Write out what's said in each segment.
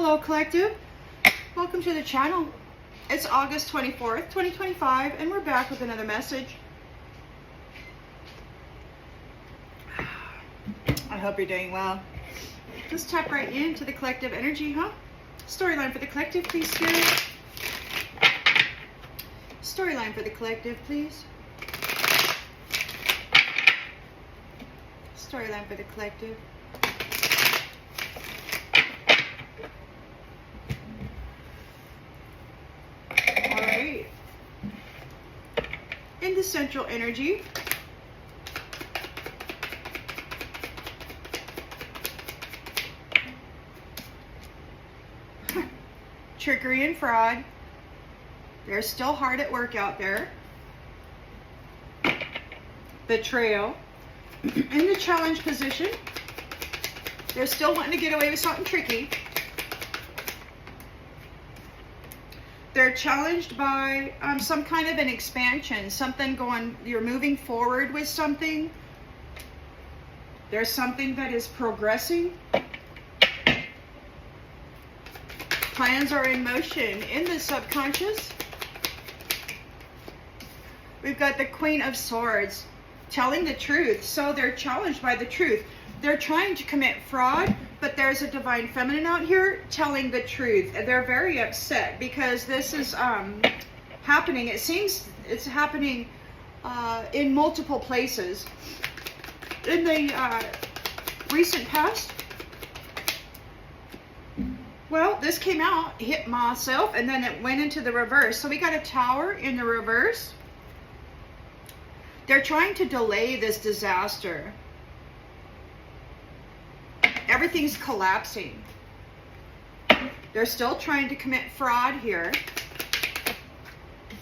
Hello collective, welcome to the channel. It's August 24th, 2025, and we're back with another message. I hope you're doing well. Let's tap right into the collective energy, huh? Storyline for the collective, please, Spirit. Storyline for the collective, please. Storyline for the collective. Alright. In the central energy, trickery and fraud. They're still hard at work out there. Betrayal. In the challenge position, they're still wanting to get away with something tricky. They're challenged by some kind of an expansion, something going, you're moving forward with something. There's something that is progressing. Plans are in motion. In the subconscious, we've got the Queen of Swords telling the truth. So they're challenged by the truth. They're trying to commit fraud, but there's a divine feminine out here telling the truth. They're very upset because this is happening. It seems it's happening in multiple places. In the recent past, well, this came out, hit myself, and then it went into the reverse. So we got a Tower in the reverse. They're trying to delay this disaster. Everything's collapsing. They're still trying to commit fraud here.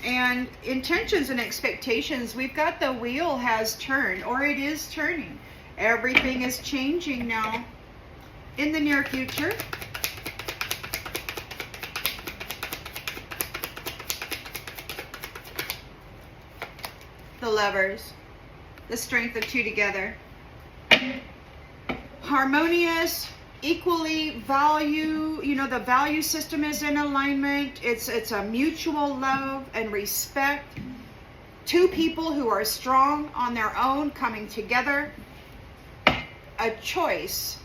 And intentions and expectations, we've got the wheel has turned, or it is turning. Everything is changing now. In the near future, the Lovers, the strength of two together. Harmonious, equally value, you know, the value system is in alignment. It's a mutual love and respect. Two people who are strong on their own coming together. A choice.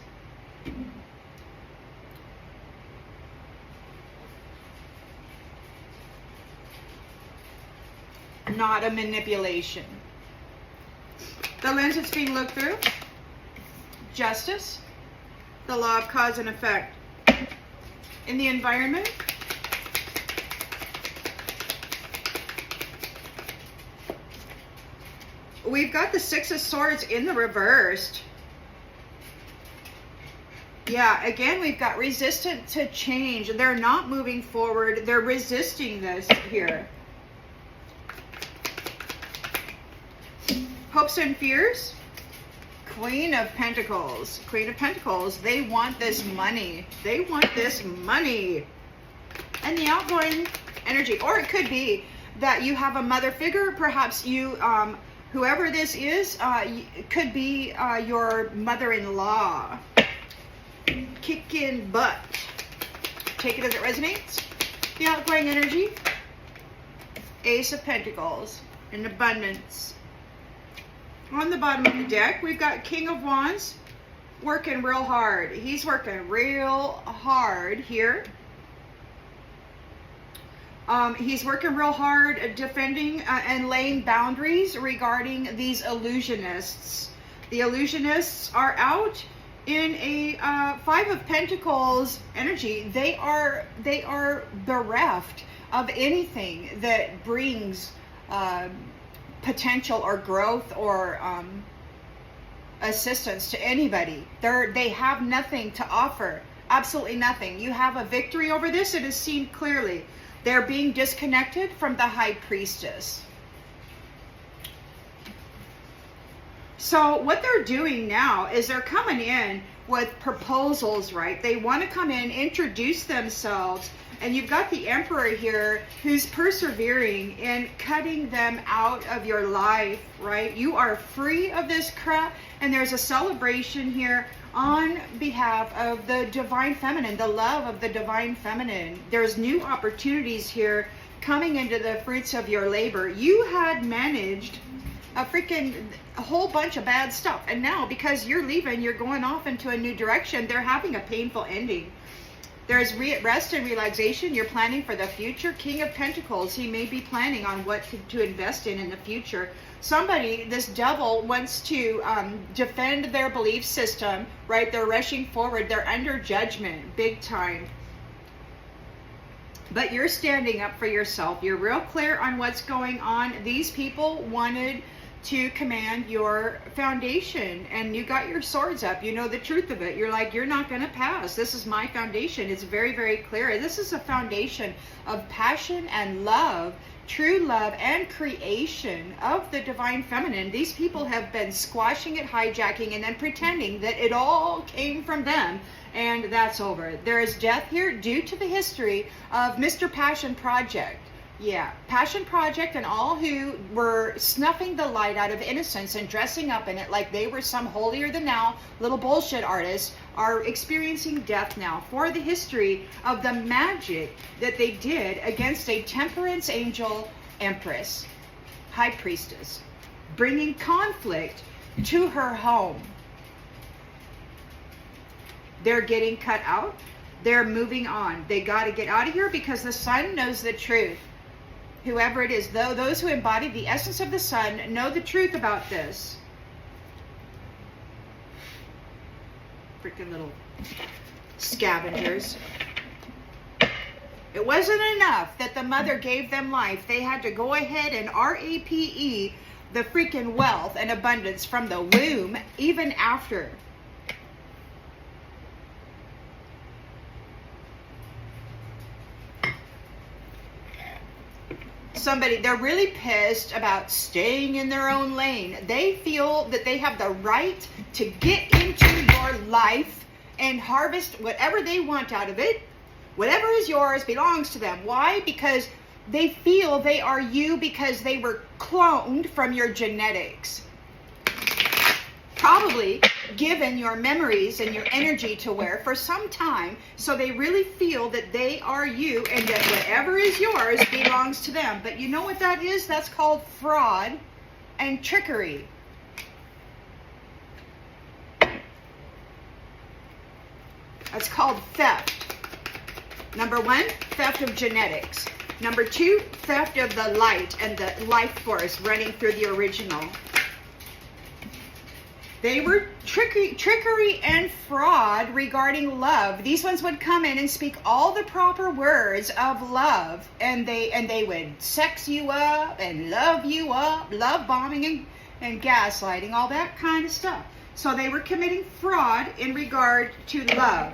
Not a manipulation. The lens it's being looked through. Justice. The law of cause and effect. In the environment, we've got the Six of Swords in the reversed. Yeah, again, we've got resistant to change. They're not moving forward. They're resisting this here. Hopes and fears. Queen of Pentacles. Queen of Pentacles. They want this money. They want this money. And the outgoing energy. Or it could be that you have a mother figure. Perhaps you, whoever this is, could be your mother-in-law. Kicking butt. Take it as it resonates. The outgoing energy. Ace of Pentacles. In abundance. On the bottom of the deck, we've got King of Wands working real hard. He's working real hard here. He's working real hard defending and laying boundaries regarding these illusionists. The illusionists are out in a Five of Pentacles energy. They are bereft of anything that brings potential or growth or assistance to anybody. They have nothing to offer. Absolutely nothing. You have a victory over this. It is seen clearly. They're being disconnected from the High Priestess. So what they're doing now is they're coming in with proposals, right? They want to come in, introduce themselves, and you've got the Emperor here who's persevering in cutting them out of your life, right? You are free of this crap, and there's a celebration here on behalf of the divine feminine, the love of the divine feminine. There's new opportunities here coming into the fruits of your labor. You had managed a whole bunch of bad stuff, and now because you're leaving, you're going off into a new direction. They're having a painful ending. There's rest and relaxation. You're planning for the future. King of Pentacles, he may be planning on what to invest in the future. Somebody, this devil, wants to defend their belief system, right? They're rushing forward. They're under judgment, big time. But you're standing up for yourself. You're real clear on what's going on. These people wanted to command your foundation, and you got your swords up. You know the truth of it. You're like, you're not going to pass. This is my foundation. It's very, very clear. This is a foundation of passion and love, true love and creation of the divine feminine. These people have been squashing it, hijacking, and then pretending that it all came from them. And that's over. There is death here due to the history of Mr. Passion Project. Yeah, Passion Project and all who were snuffing the light out of innocence and dressing up in it like they were some holier than thou little bullshit artists are experiencing death now for the history of the magic that they did against a temperance angel empress, high priestess, bringing conflict to her home. They're getting cut out. They're moving on. They got to get out of here because the sun knows the truth. Whoever it is, though, those who embody the essence of the sun know the truth about this. Freaking little scavengers. It wasn't enough that the mother gave them life. They had to go ahead and RAPE the freaking wealth and abundance from the womb even after. They're really pissed about staying in their own lane. They feel that they have the right to get into your life and harvest whatever they want out of it. Whatever is yours belongs to them. Why? Because they feel they are you because they were cloned from your genetics. Probably given your memories and your energy to wear for some time, so they really feel that they are you and that whatever is yours belongs to them. But you know what that is? That's called fraud and trickery. That's called theft. Number one, theft of genetics. Number two, theft of the light and the life force running through the original. They were trickery and fraud regarding love. These ones would come in and speak all the proper words of love, and they would sex you up and love you up, love bombing and gaslighting, all that kind of stuff. So they were committing fraud in regard to love.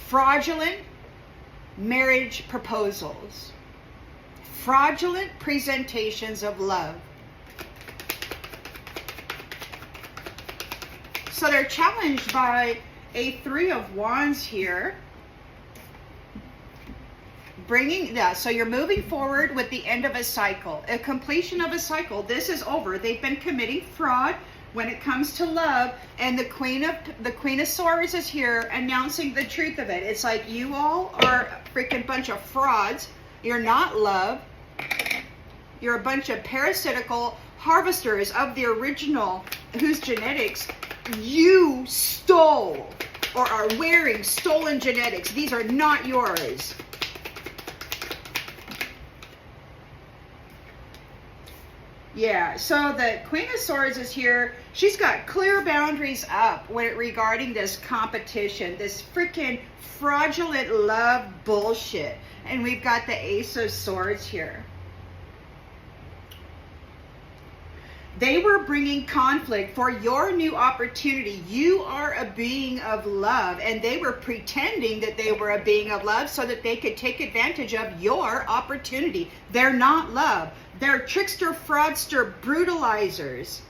Fraudulent marriage proposals. Fraudulent presentations of love. So they're challenged by a 3 of Wands here. So you're moving forward with the end of a cycle, a completion of a cycle. This is over. They've been committing fraud when it comes to love, and the Queen of Swords is here announcing the truth of it. It's like, you all are a freaking bunch of frauds. You're not love. You're a bunch of parasitical harvesters of the original, whose genetics you stole or are wearing stolen genetics. These are not yours. Yeah, so the Queen of Swords is here. She's got clear boundaries up regarding this competition, this freaking fraudulent love bullshit. And we've got the Ace of Swords here. They were bringing conflict for your new opportunity. You are a being of love, and they were pretending that they were a being of love so that they could take advantage of your opportunity. They're not love. They're trickster, fraudster, brutalizers,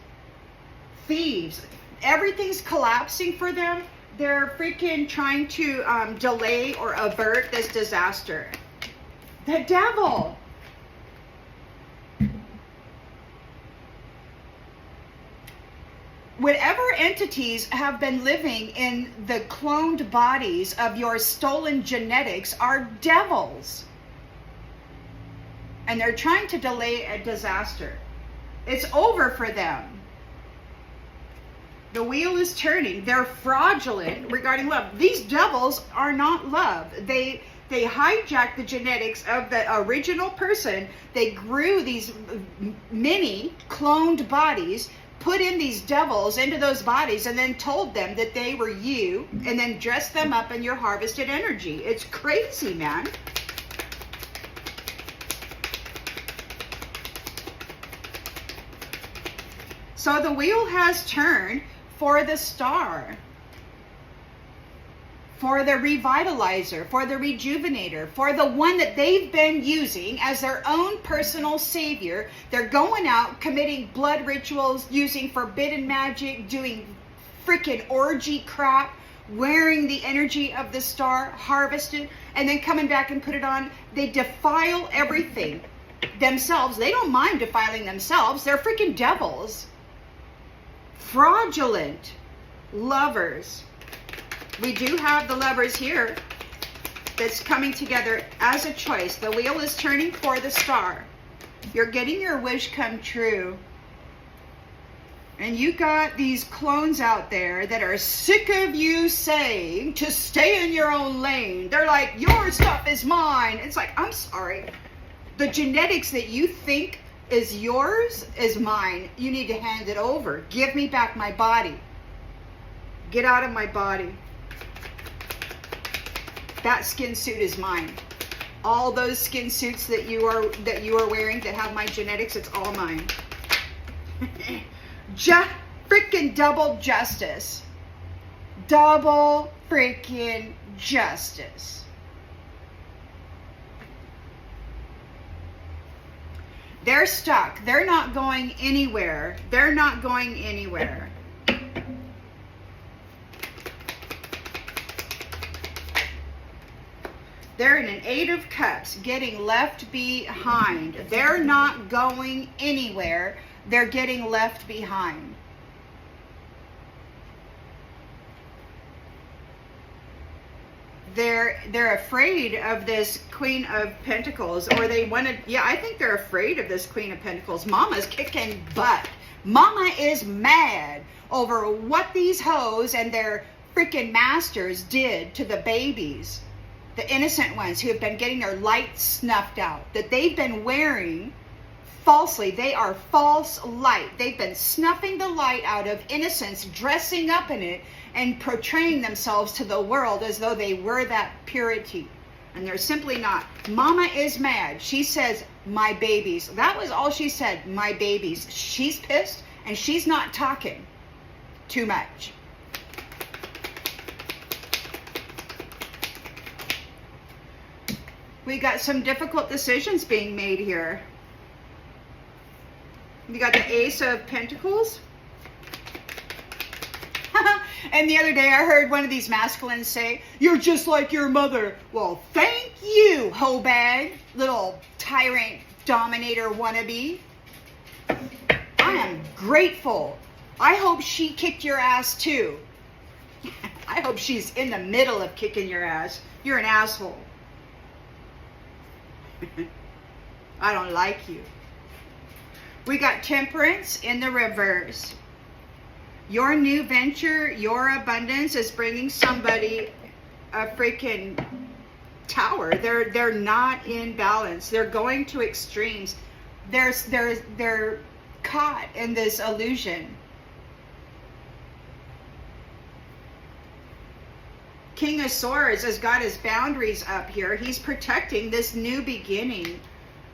thieves. Everything's collapsing for them. They're freaking trying to delay or avert this disaster. The devil. whatever entities have been living in the cloned bodies of your stolen genetics are devils. And they're trying to delay a disaster. It's over for them. The wheel is turning. They're fraudulent regarding love. These devils are not love. They hijacked the genetics of the original person. They grew these mini cloned bodies, put in these devils into those bodies, and then told them that they were you, and then dressed them up in your harvested energy. It's crazy, man. So the wheel has turned for the star, for the revitalizer, for the rejuvenator, for the one that they've been using as their own personal savior. They're going out committing blood rituals, using forbidden magic, doing freaking orgy crap, wearing the energy of the star, harvested, and then coming back and put it on. They defile everything themselves. They don't mind defiling themselves. They're freaking devils. Fraudulent lovers. We do have the lovers here that's coming together as a choice. The wheel is turning for the star. You're getting your wish come true. And you got these clones out there that are sick of you saying to stay in your own lane. They're like, your stuff is mine. It's like, I'm sorry. The genetics that you think is yours is mine. You need to hand it over. Give me back my body. Get out of my body. That skin suit is mine. All those skin suits that you are wearing that have my genetics, it's all mine. Freaking double justice. Double freaking justice. They're stuck. They're not going anywhere. They're not going anywhere. They're in an 8 of Cups, getting left behind. They're not going anywhere. They're getting left behind. They're afraid of this Queen of Pentacles, or they wanted, yeah, I think they're afraid of this Queen of Pentacles. Mama's kicking butt. Mama is mad over what these hoes and their freaking masters did to the babies, the innocent ones who have been getting their light snuffed out, that they've been wearing falsely. They are false light. They've been snuffing the light out of innocence, dressing up in it, and portraying themselves to the world as though they were that purity. And they're simply not. Mama is mad. She says, my babies. That was all she said, my babies. She's pissed, and she's not talking too much. We got some difficult decisions being made here. We got the Ace of Pentacles. And the other day I heard one of these masculines say, you're just like your mother. Well, thank you, hoe bag, little tyrant dominator wannabe. I am grateful. I hope she kicked your ass too. I hope she's in the middle of kicking your ass. You're an asshole. I don't like you. We got Temperance in the reverse. Your new venture, your abundance is bringing somebody a freaking tower. They're not in balance. They're going to extremes. They're caught in this illusion. King of Swords has got his boundaries up here. He's protecting this new beginning.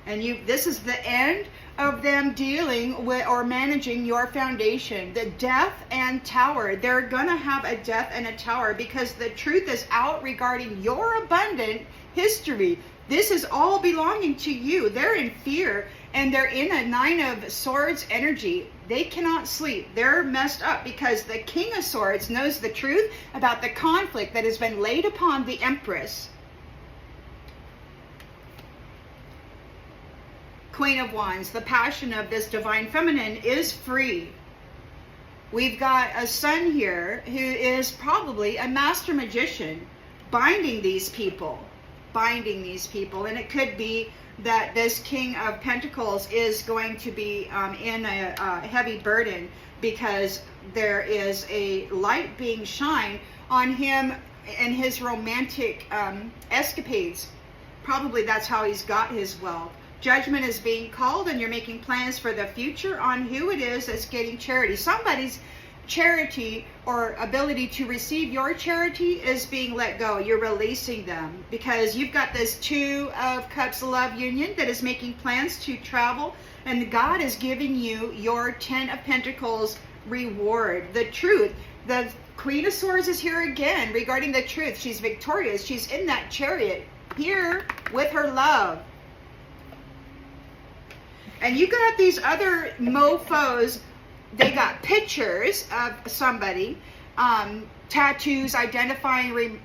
And this is the end of them dealing with or managing your foundation. The Death and Tower. They're going to have a Death and a Tower because the truth is out regarding your abundant history. This is all belonging to you. They're in fear and they're in a 9 of Swords energy. They cannot sleep. They're messed up because the King of Swords knows the truth about the conflict that has been laid upon the Empress. Queen of Wands, the passion of this divine feminine is free. We've got a sun here who is probably a master magician, binding these people. And it could be that this King of Pentacles is going to be in a heavy burden, because there is a light being shined on him and his romantic escapades. Probably that's how he's got his wealth. Judgment is being called, and you're making plans for the future on who it is that's getting charity. Somebody's charity or ability to receive your charity is being let go. You're releasing them, because you've got this Two of Cups love union that is making plans to travel, and God is giving you your Ten of Pentacles reward. The truth. The Queen of Swords is here again regarding the truth. She's victorious. She's in that chariot here with her love. And you got these other mofos. They got pictures of somebody, tattoos, identifying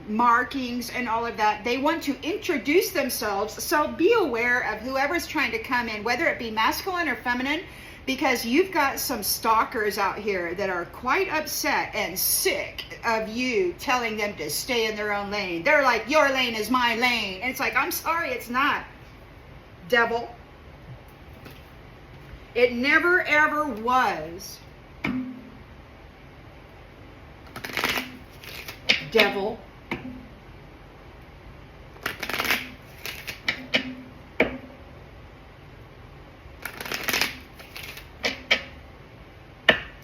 markings, and all of that. They want to introduce themselves. So be aware of whoever's trying to come in, whether it be masculine or feminine, because you've got some stalkers out here that are quite upset and sick of you telling them to stay in their own lane. They're like, your lane is my lane. And it's like, I'm sorry, it's not. Devil. It never ever was. Devil.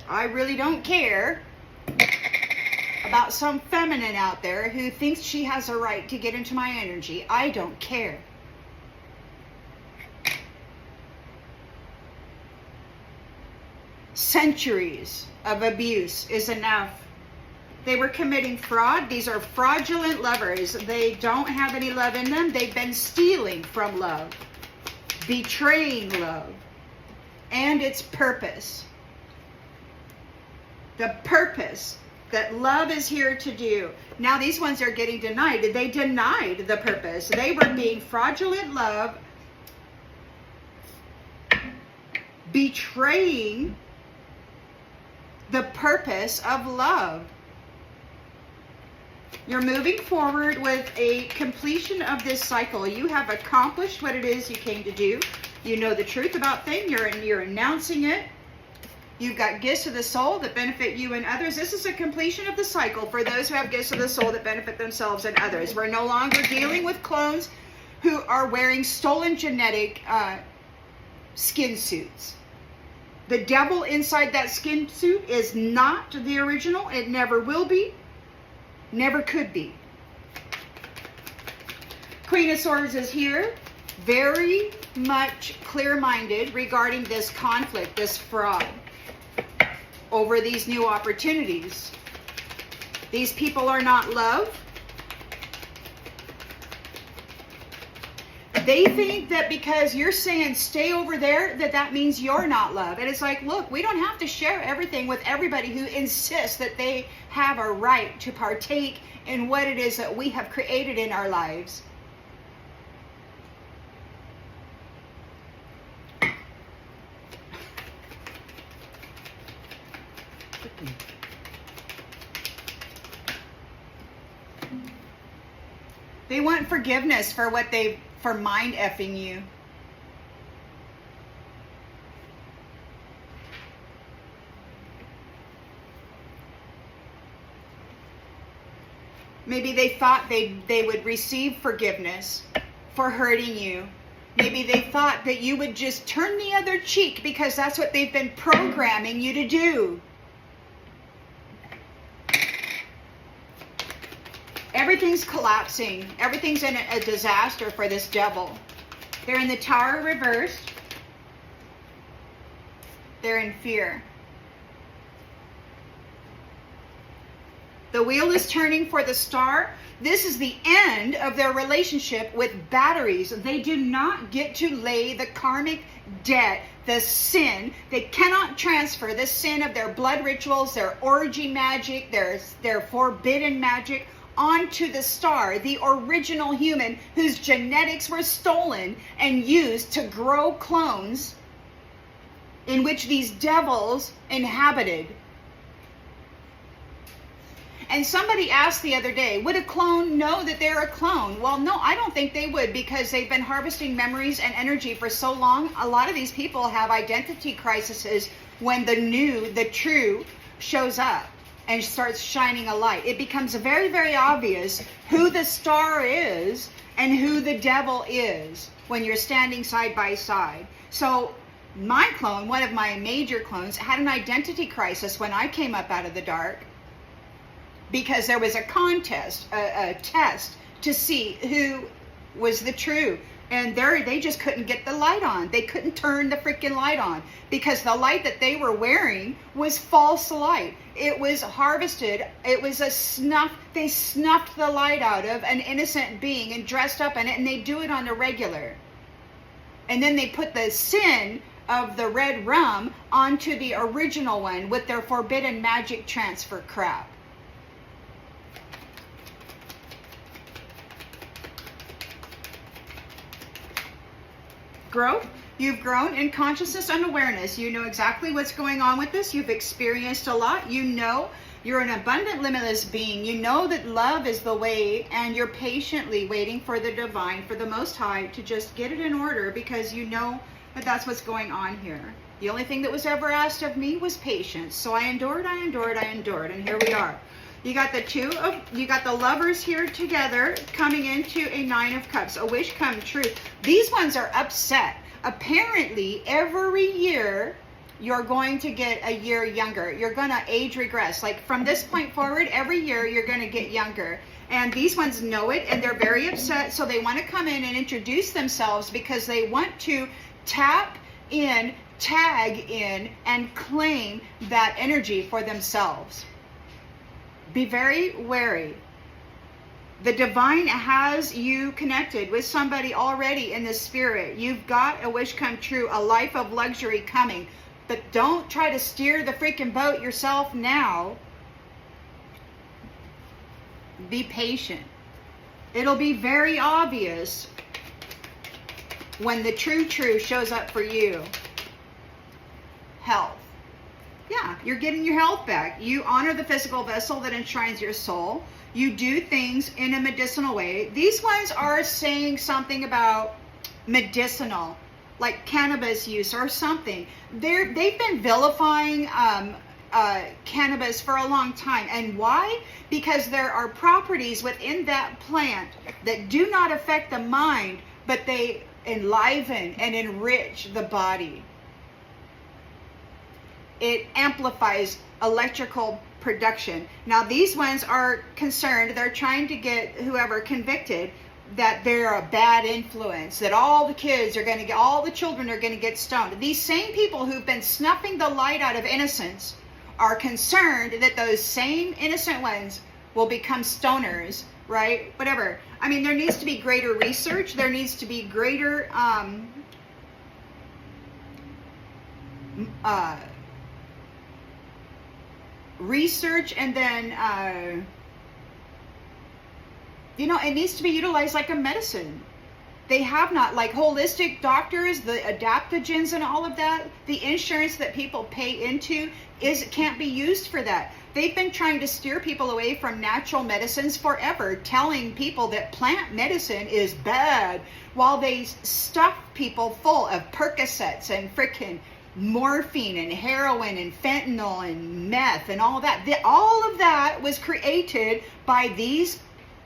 I really don't care about some feminine out there who thinks she has a right to get into my energy. I don't care. Centuries of abuse is enough. They were committing fraud. These are fraudulent lovers. They don't have any love in them. They've been stealing from love, betraying love and its purpose. The purpose that love is here to do. Now these ones are getting denied. They denied the purpose. They were being fraudulent love, betraying the purpose of love. You're moving forward with a completion of this cycle. You have accomplished what it is you came to do. You know the truth about things. You're announcing it. You've got gifts of the soul that benefit you and others. This is a completion of the cycle for those who have gifts of the soul that benefit themselves and others. We're no longer dealing with clones who are wearing stolen genetic skin suits. The devil inside that skin suit is not the original. It never will be. Never could be. Queen of Swords is here. Very much clear-minded regarding this conflict, this fraud over these new opportunities. These people are not love. They think that because you're saying stay over there, that means you're not love. And it's like, look, we don't have to share everything with everybody who insists that they have a right to partake in what it is that we have created in our lives. They want forgiveness for what for mind effing you. Maybe they thought they would receive forgiveness for hurting you. Maybe they thought that you would just turn the other cheek because that's what they've been programming you to do. Everything's collapsing. Everything's in a disaster for this devil. They're in the Tower reversed. They're in fear. The wheel is turning for the Star. This is the end of their relationship with batteries. They do not get to lay the karmic debt, the sin. They cannot transfer the sin of their blood rituals, their orgy magic, their forbidden magic onto the Star, the original human whose genetics were stolen and used to grow clones in which these devils inhabited. And somebody asked the other day, would a clone know that they're a clone? Well, no, I don't think they would, because they've been harvesting memories and energy for so long. A lot of these people have identity crises when the true shows up and starts shining a light. It becomes very, very obvious who the star is and who the devil is when you're standing side by side. So my clone, one of my major clones, had an identity crisis when I came up out of the dark, because there was a contest, a test to see who was the true. And they just couldn't get the light on. They couldn't turn the freaking light on, because the light that they were wearing was false light. It was harvested. It was a snuff. They snuffed the light out of an innocent being and dressed up in it, and they do it on the regular. And then they put the sin of the red rum onto the original one with their forbidden magic transfer crap. Growth. You've grown in consciousness and awareness. You know exactly what's going on with this. You've experienced a lot. You know you're an abundant, limitless being. You know that love is the way, and you're patiently waiting for the divine, for the Most High, to just get it in order, because you know that that's what's going on here. The only thing that was ever asked of me was patience. So I endured, and here we are. You got the lovers here together, coming into a 9 of Cups, a wish come true. These ones are upset. Apparently, every year, you're going to get a year younger. You're going to age regress. Like from this point forward, every year, you're going to get younger. And these ones know it, and they're very upset. So they want to come in and introduce themselves, because they want to tap in, tag in, and claim that energy for themselves. Be very wary. The divine has you connected with somebody already in the spirit. You've got a wish come true, a life of luxury coming. But don't try to steer the freaking boat yourself now. Be patient. It'll be very obvious when the true shows up for you. Health. Yeah, you're getting your health back. You honor the physical vessel that enshrines your soul. You do things in a medicinal way. These ones are saying something about medicinal, like cannabis use or something. They've been vilifying cannabis for a long time. And why? Because there are properties within that plant that do not affect the mind, but they enliven and enrich the body. It amplifies electrical production. Now these ones are concerned, they're trying to get whoever convicted that they're a bad influence, that all the children are going to get stoned. These same people who've been snuffing the light out of innocence are concerned that those same innocent ones will become stoners, right? Whatever. I mean, there needs to be greater research. There needs to be greater research, and then it needs to be utilized like a medicine. They have not, like holistic doctors, the adaptogens and all of that, the insurance that people pay into can't be used for that. They've been trying to steer people away from natural medicines forever, telling people that plant medicine is bad, while they stuff people full of Percocets and frickin' morphine and heroin and fentanyl and meth and all that. All of that was created by these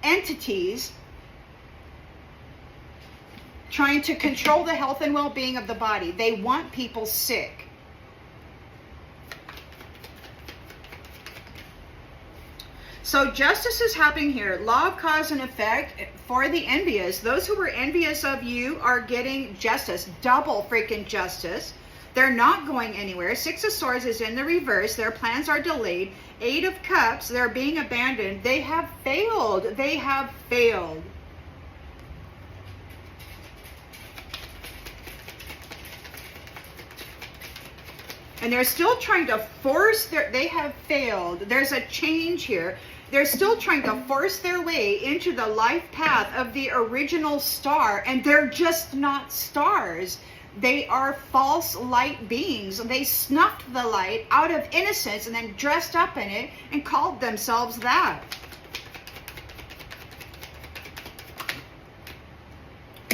entities trying to control the health and well-being of the body. They want people sick. So justice is happening here. Law of cause and effect for the envious. Those who were envious of you are getting justice, double freaking justice. They're not going anywhere. 6 of Swords is in the reverse. Their plans are delayed. 8 of Cups, they're being abandoned. They have failed. They have failed. And they're still trying to force they have failed. There's a change here. They're still trying to force their way into the life path of the original star, and they're just not stars. They are false light beings. They snuffed the light out of innocence and then dressed up in it and called themselves that.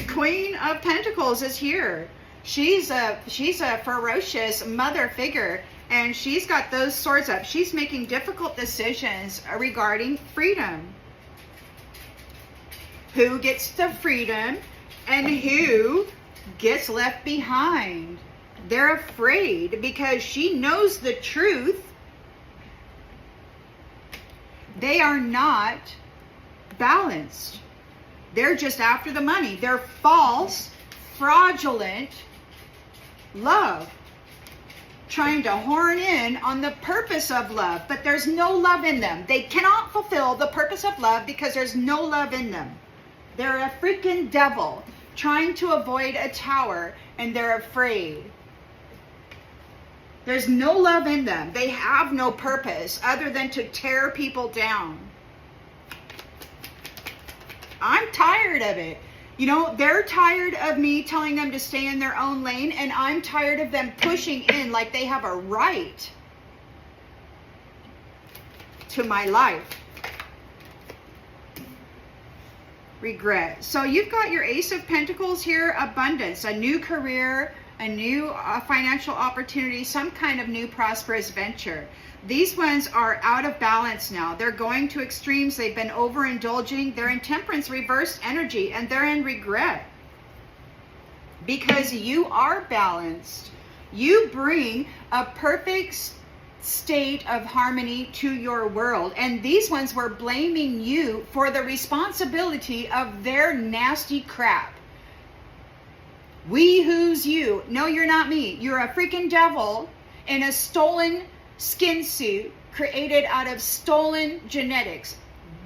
Queen of Pentacles is here. She's a ferocious mother figure, and she's got those swords up. She's making difficult decisions regarding freedom. Who gets the freedom and who gets left behind? They're afraid because she knows the truth. They are not balanced. They're just after the money. They're false, fraudulent love, trying to horn in on the purpose of love, but there's no love in them. They cannot fulfill the purpose of love because there's no love in them. They're a freaking devil trying to avoid a tower, and they're afraid. There's no love in them. They have no purpose other than to tear people down. I'm tired of it. You know, they're tired of me telling them to stay in their own lane, and I'm tired of them pushing in like they have a right to my life. Regret. So you've got your Ace of Pentacles here, abundance, a new career, a new financial opportunity, some kind of new prosperous venture. These ones are out of balance now. They're going to extremes. They've been overindulging. They're in temperance, reversed energy, and they're in regret. Because you are balanced. You bring a perfect state of harmony to your world. And these ones were blaming you for the responsibility of their nasty crap. We who's you. No, you're not me. You're a freaking devil in a stolen skin suit created out of stolen genetics.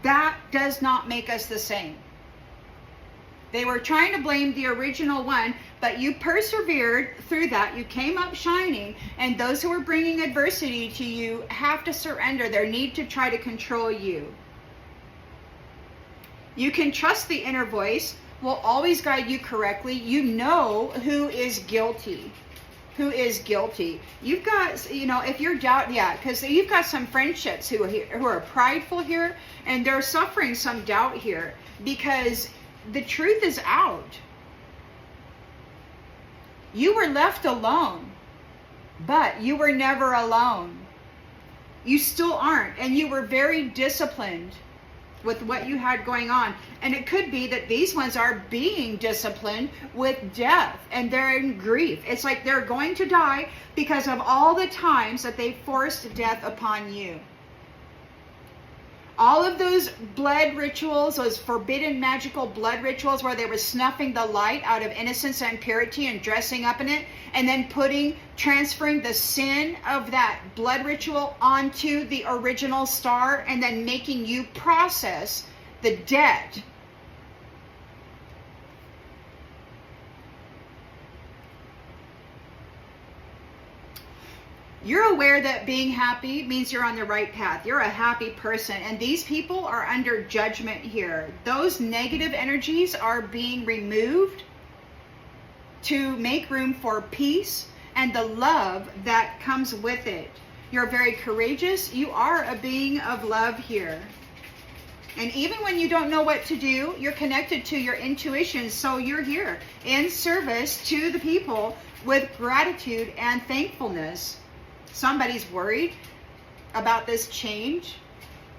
That does not make us the same. They were trying to blame the original one, but you persevered through that. You came up shining, and those who are bringing adversity to you have to surrender their need to try to control you. You can trust the inner voice will always guide you correctly. You know who is guilty. Who is guilty. You've got, you know, if you're doubt, yeah, because you've got some friendships who are prideful here, and they're suffering some doubt here because the truth is out. You were left alone, but you were never alone. You still aren't, and you were very disciplined with what you had going on. And it could be that these ones are being disciplined with death, and they're in grief. It's like they're going to die because of all the times that they forced death upon you. All of those blood rituals, those forbidden magical blood rituals where they were snuffing the light out of innocence and purity and dressing up in it, and then transferring the sin of that blood ritual onto the original star, and then making you process the debt. You're aware that being happy means you're on the right path. You're a happy person. And these people are under judgment here. Those negative energies are being removed to make room for peace and the love that comes with it. You're very courageous. You are a being of love here. And even when you don't know what to do, you're connected to your intuition. So you're here in service to the people with gratitude and thankfulness. Somebody's worried about this change.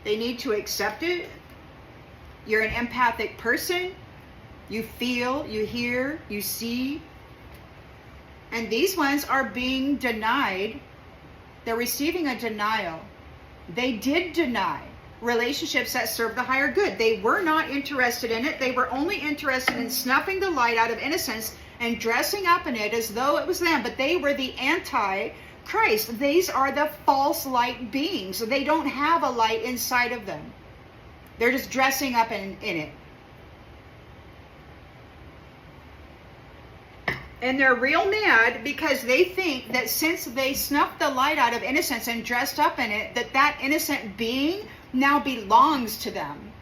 They need to accept it. You're an empathic person. You feel, you hear, you see. And these ones are being denied. They're receiving a denial. They did deny relationships that serve the higher good. They were not interested in it. They were only interested in snuffing the light out of innocence and dressing up in it as though it was them. But they were the anti-Christ. These are the false light beings. They don't have a light inside of them. They're just dressing up in it. And they're real mad because they think that since they snuffed the light out of innocence and dressed up in it, that that innocent being now belongs to them.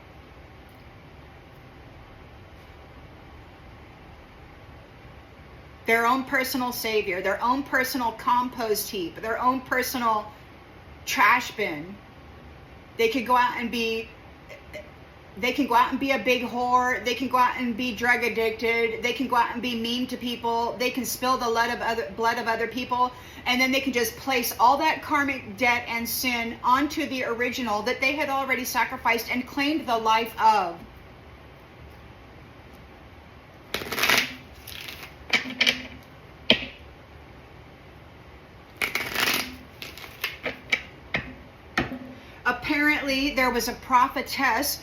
their own personal savior, their own personal compost heap, their own personal trash bin. They could go out and be a big whore. They can go out and be drug addicted. They can go out and be mean to people. They can spill the blood of other people. And then they can just place all that karmic debt and sin onto the original that they had already sacrificed and claimed the life of. Apparently, there was a prophetess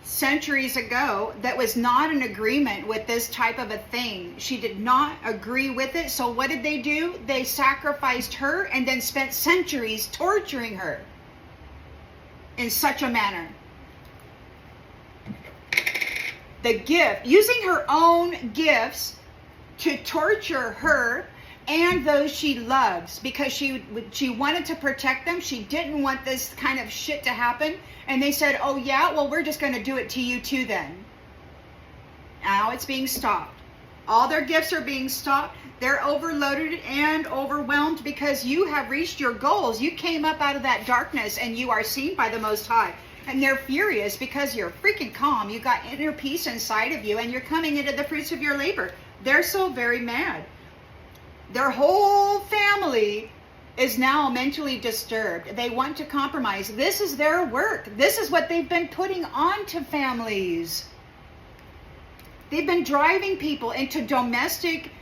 centuries ago that was not in agreement with this type of a thing. She did not agree with it. So what did they do? They sacrificed her and then spent centuries torturing her in such a manner. The gift, using her own gifts to torture her and those she loves, because she wanted to protect them. She didn't want this kind of shit to happen. And they said, oh yeah, well, we're just going to do it to you too then. Now it's being stopped. All their gifts are being stopped. They're overloaded and overwhelmed because you have reached your goals. You came up out of that darkness and you are seen by the Most High. And they're furious because you're freaking calm. You got inner peace inside of you and you're coming into the fruits of your labor. They're so very mad. Their whole family is now mentally disturbed. They want to compromise. This is their work. This is what they've been putting onto families. They've been driving people into domestic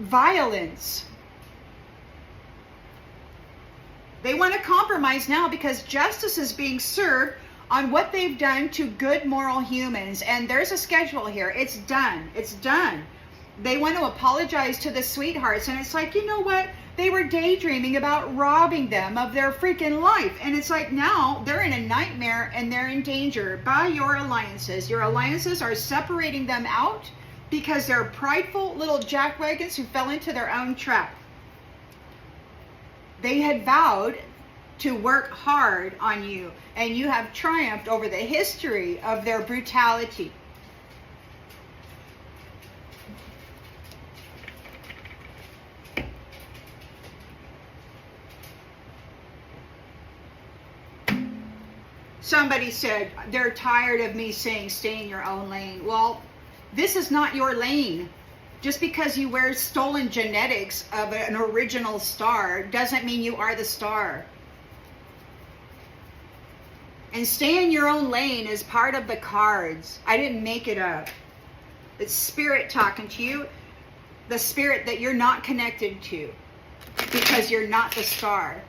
violence. They want to compromise now because justice is being served on what they've done to good moral humans. And there's a schedule here. It's done. It's done. They want to apologize to the sweethearts. And it's like, you know what? They were daydreaming about robbing them of their freaking life. And it's like now they're in a nightmare and they're in danger by your alliances. Your alliances are separating them out because they're prideful little jackwagons who fell into their own trap. They had vowed to work hard on you, and you have triumphed over the history of their brutality. Somebody said they're tired of me saying stay in your own lane. Well, this is not your lane. Just because you wear stolen genetics of an original star doesn't mean you are the star. And stay in your own lane is part of the cards. I didn't make it up. It's spirit talking to you. The spirit that you're not connected to because you're not the star.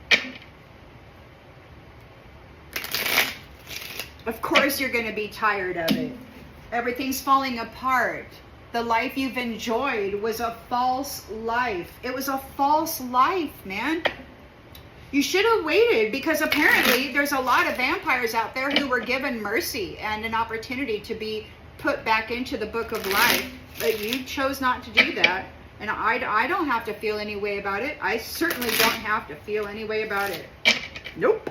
Of course you're going to be tired of it. Everything's falling apart. The life you've enjoyed was a false life. It was a false life, man. You should have waited because apparently there's a lot of vampires out there who were given mercy and an opportunity to be put back into the book of life. But you chose not to do that. And I don't have to feel any way about it. I certainly don't have to feel any way about it. Nope.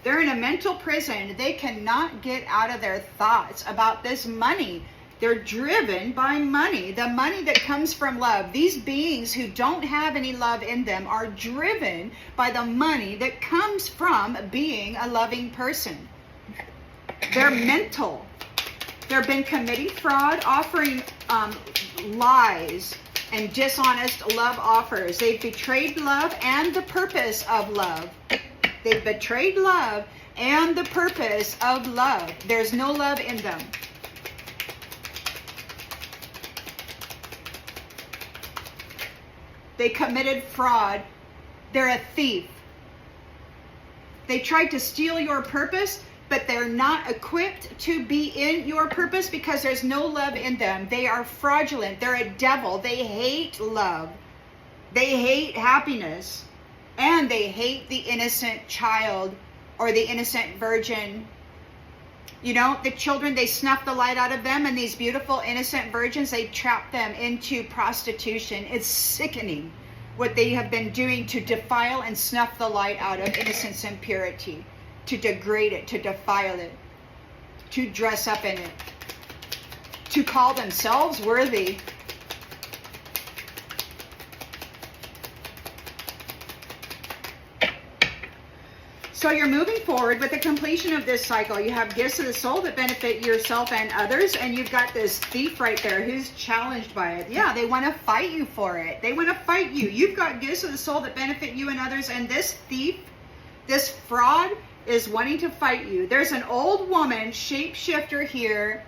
They're in a mental prison. They cannot get out of their thoughts about this money. They're driven by money, the money that comes from love. These beings who don't have any love in them are driven by the money that comes from being a loving person. They're mental. They've been committing fraud, offering lies and dishonest love offers. They've betrayed love and the purpose of love. They've betrayed love and the purpose of love. There's no love in them. They committed fraud. They're a thief. They tried to steal your purpose, but they're not equipped to be in your purpose because there's no love in them. They are fraudulent. They're a devil. They hate love. They hate happiness. And they hate the innocent child or the innocent virgin. You know, the children, they snuff the light out of them, and these beautiful innocent virgins, they trap them into prostitution. It's sickening what they have been doing to defile and snuff the light out of innocence and purity, to degrade it, to defile it, to dress up in it. to call themselves worthy. So you're moving forward with the completion of this cycle. You have gifts of the soul that benefit yourself and others, and you've got this thief right there who's challenged by it. Yeah, they want to fight you for it. They want to fight you. You've got gifts of the soul that benefit you and others, and this thief, this fraud, is wanting to fight you. There's an old woman, shapeshifter here,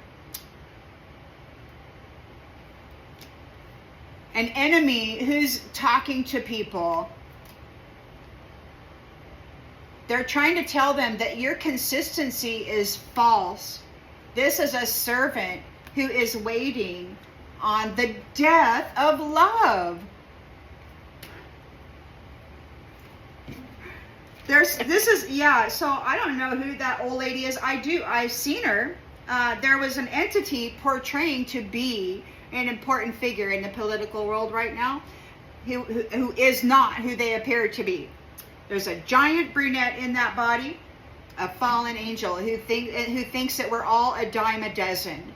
an enemy who's talking to people. They're trying to tell them that your consistency is false. This is a servant who is waiting on the death of love. So I don't know who that old lady is. I've seen her. There was an entity portraying to be an important figure in the political world right now who is not who they appear to be. There's a giant brunette in that body, a fallen angel who thinks that we're all a dime a dozen.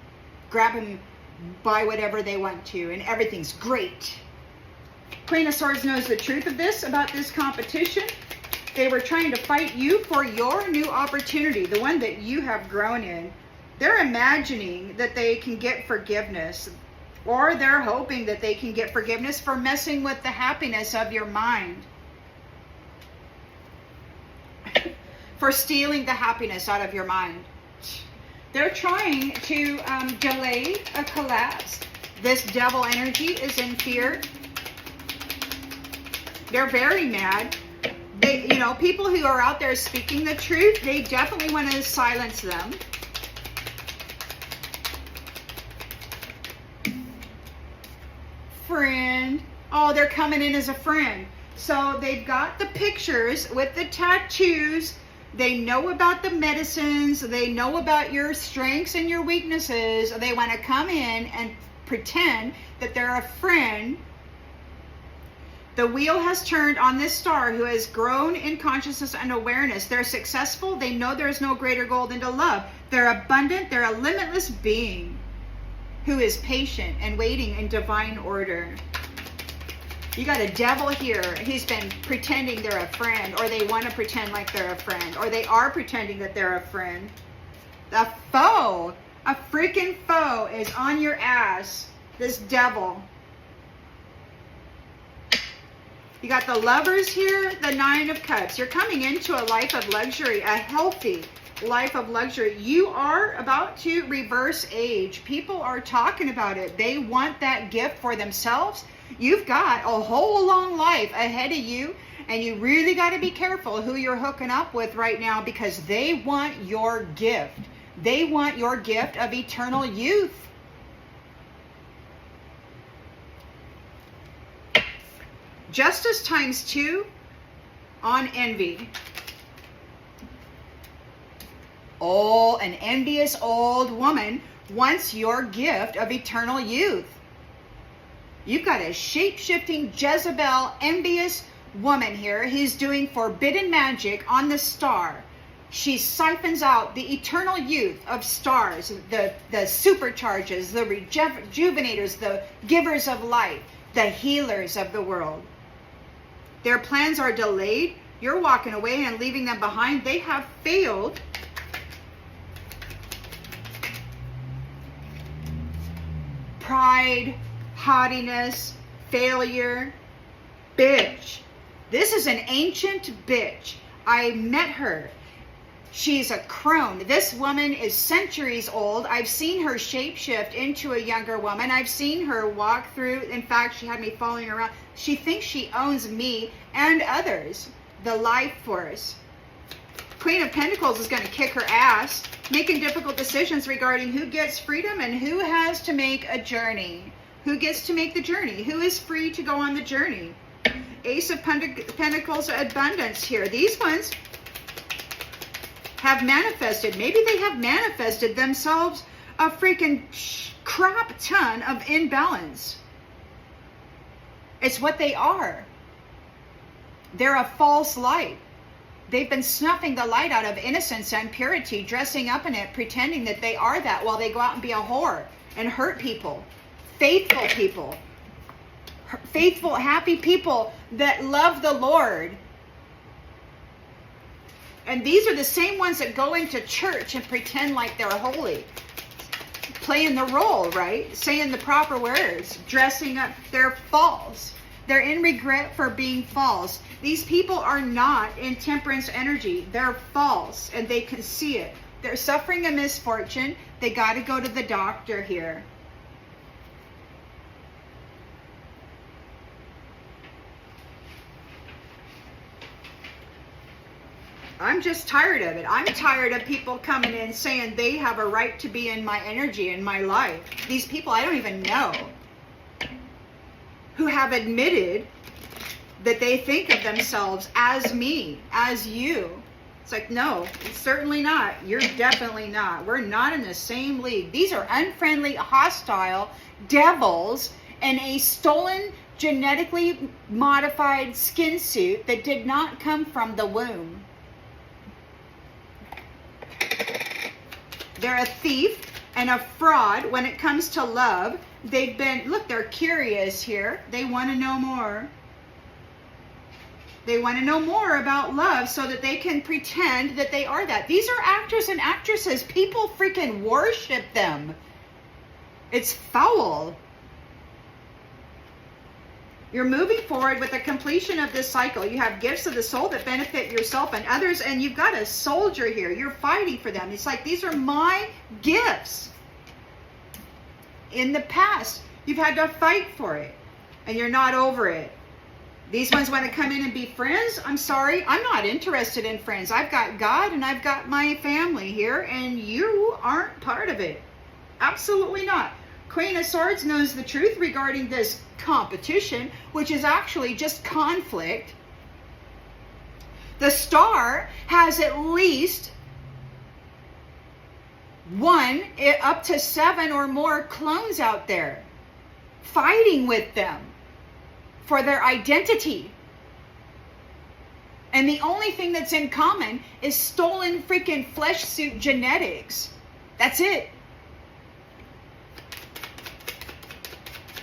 Grab and buy whatever they want to, and everything's great. Queen of Swords knows the truth of this, about this competition. They were trying to fight you for your new opportunity, the one that you have grown in. They're imagining that they can get forgiveness, or they're hoping that they can get forgiveness for messing with the happiness of your mind. For stealing the happiness out of your mind. They're trying to delay a collapse. This devil energy is in fear. They're very mad. People who are out there speaking the truth, they definitely want to silence them. Friend. Oh, they're coming in as a friend. So they've got the pictures with the tattoos. They know about the medicines. They know about your strengths and your weaknesses. They want to come in and pretend that they're a friend. The wheel has turned on this star who has grown in consciousness and awareness. They're successful. They know there's no greater goal than to love. They're abundant. They're a limitless being who is patient and waiting in divine order. You got a devil here who's been pretending they're a friend, or they want to pretend like they're a friend, or they are pretending that they're a friend. The foe, a freaking foe, is on your ass. This devil. You got the Lovers here, the Nine of Cups. You're coming into a life of luxury, a healthy life of luxury. You are about to reverse age. People are talking about it. They want that gift for themselves. You've got a whole long life ahead of you, and you really got to be careful who you're hooking up with right now, because they want your gift. They want your gift of eternal youth. Justice times 2 on envy. Oh, an envious old woman wants your gift of eternal youth. You've got a shape-shifting Jezebel, envious woman here who's doing forbidden magic on the star. She siphons out the eternal youth of stars, the supercharges, the rejuvenators, the givers of life, the healers of the world. Their plans are delayed. You're walking away and leaving them behind. They have failed. Pride, haughtiness, failure, bitch. This is an ancient bitch. I met her. She's a crone. This woman is centuries old. I've seen her shapeshift into a younger woman. I've seen her walk through. In fact, she had me following around. She thinks she owns me and others, the life force. Queen of Pentacles is going to kick her ass, making difficult decisions regarding who gets freedom and who has to make a journey. Who gets to make the journey? Who is free to go on the journey? Ace of Pentacles, abundance here. These ones have manifested. Maybe they have manifested themselves a freaking crap ton of imbalance. It's what they are. They're a false light. They've been snuffing the light out of innocence and purity, dressing up in it, pretending that they are that while they go out and be a whore and hurt people. Faithful, happy people that love the Lord. And these are the same ones that go into church and pretend like they're holy. Playing the role, right? Saying the proper words, dressing up. They're false. They're in regret for being false. These people are not in temperance energy. They're false, and they can see it. They're suffering a misfortune. They got to go to the doctor here. I'm just tired of it. I'm tired of people coming in saying they have a right to be in my energy, in my life. These people I don't even know, who have admitted that they think of themselves as me, as you. It's like, no, it's certainly not. You're definitely not. We're not in the same league. These are unfriendly, hostile devils in a stolen, genetically modified skin suit that did not come from the womb. They're a thief and a fraud when it comes to love. They've been, look, they're curious here. They want to know more. They want to know more about love so that they can pretend that they are that. These are actors and actresses. People freaking worship them. It's foul. You're moving forward with the completion of this cycle. You have gifts of the soul that benefit yourself and others, and you've got a soldier here. You're fighting for them. It's like, these are my gifts. In the past, you've had to fight for it, and you're not over it. These ones want to come in and be friends. I'm sorry, I'm not interested in friends. I've got God and I've got my family here, and you aren't part of it. Absolutely not. Queen of Swords knows the truth regarding this competition, which is actually just conflict. The Star has at least 1 up to 7 or more clones out there fighting with them for their identity. And the only thing that's in common is stolen freaking flesh suit genetics. That's it.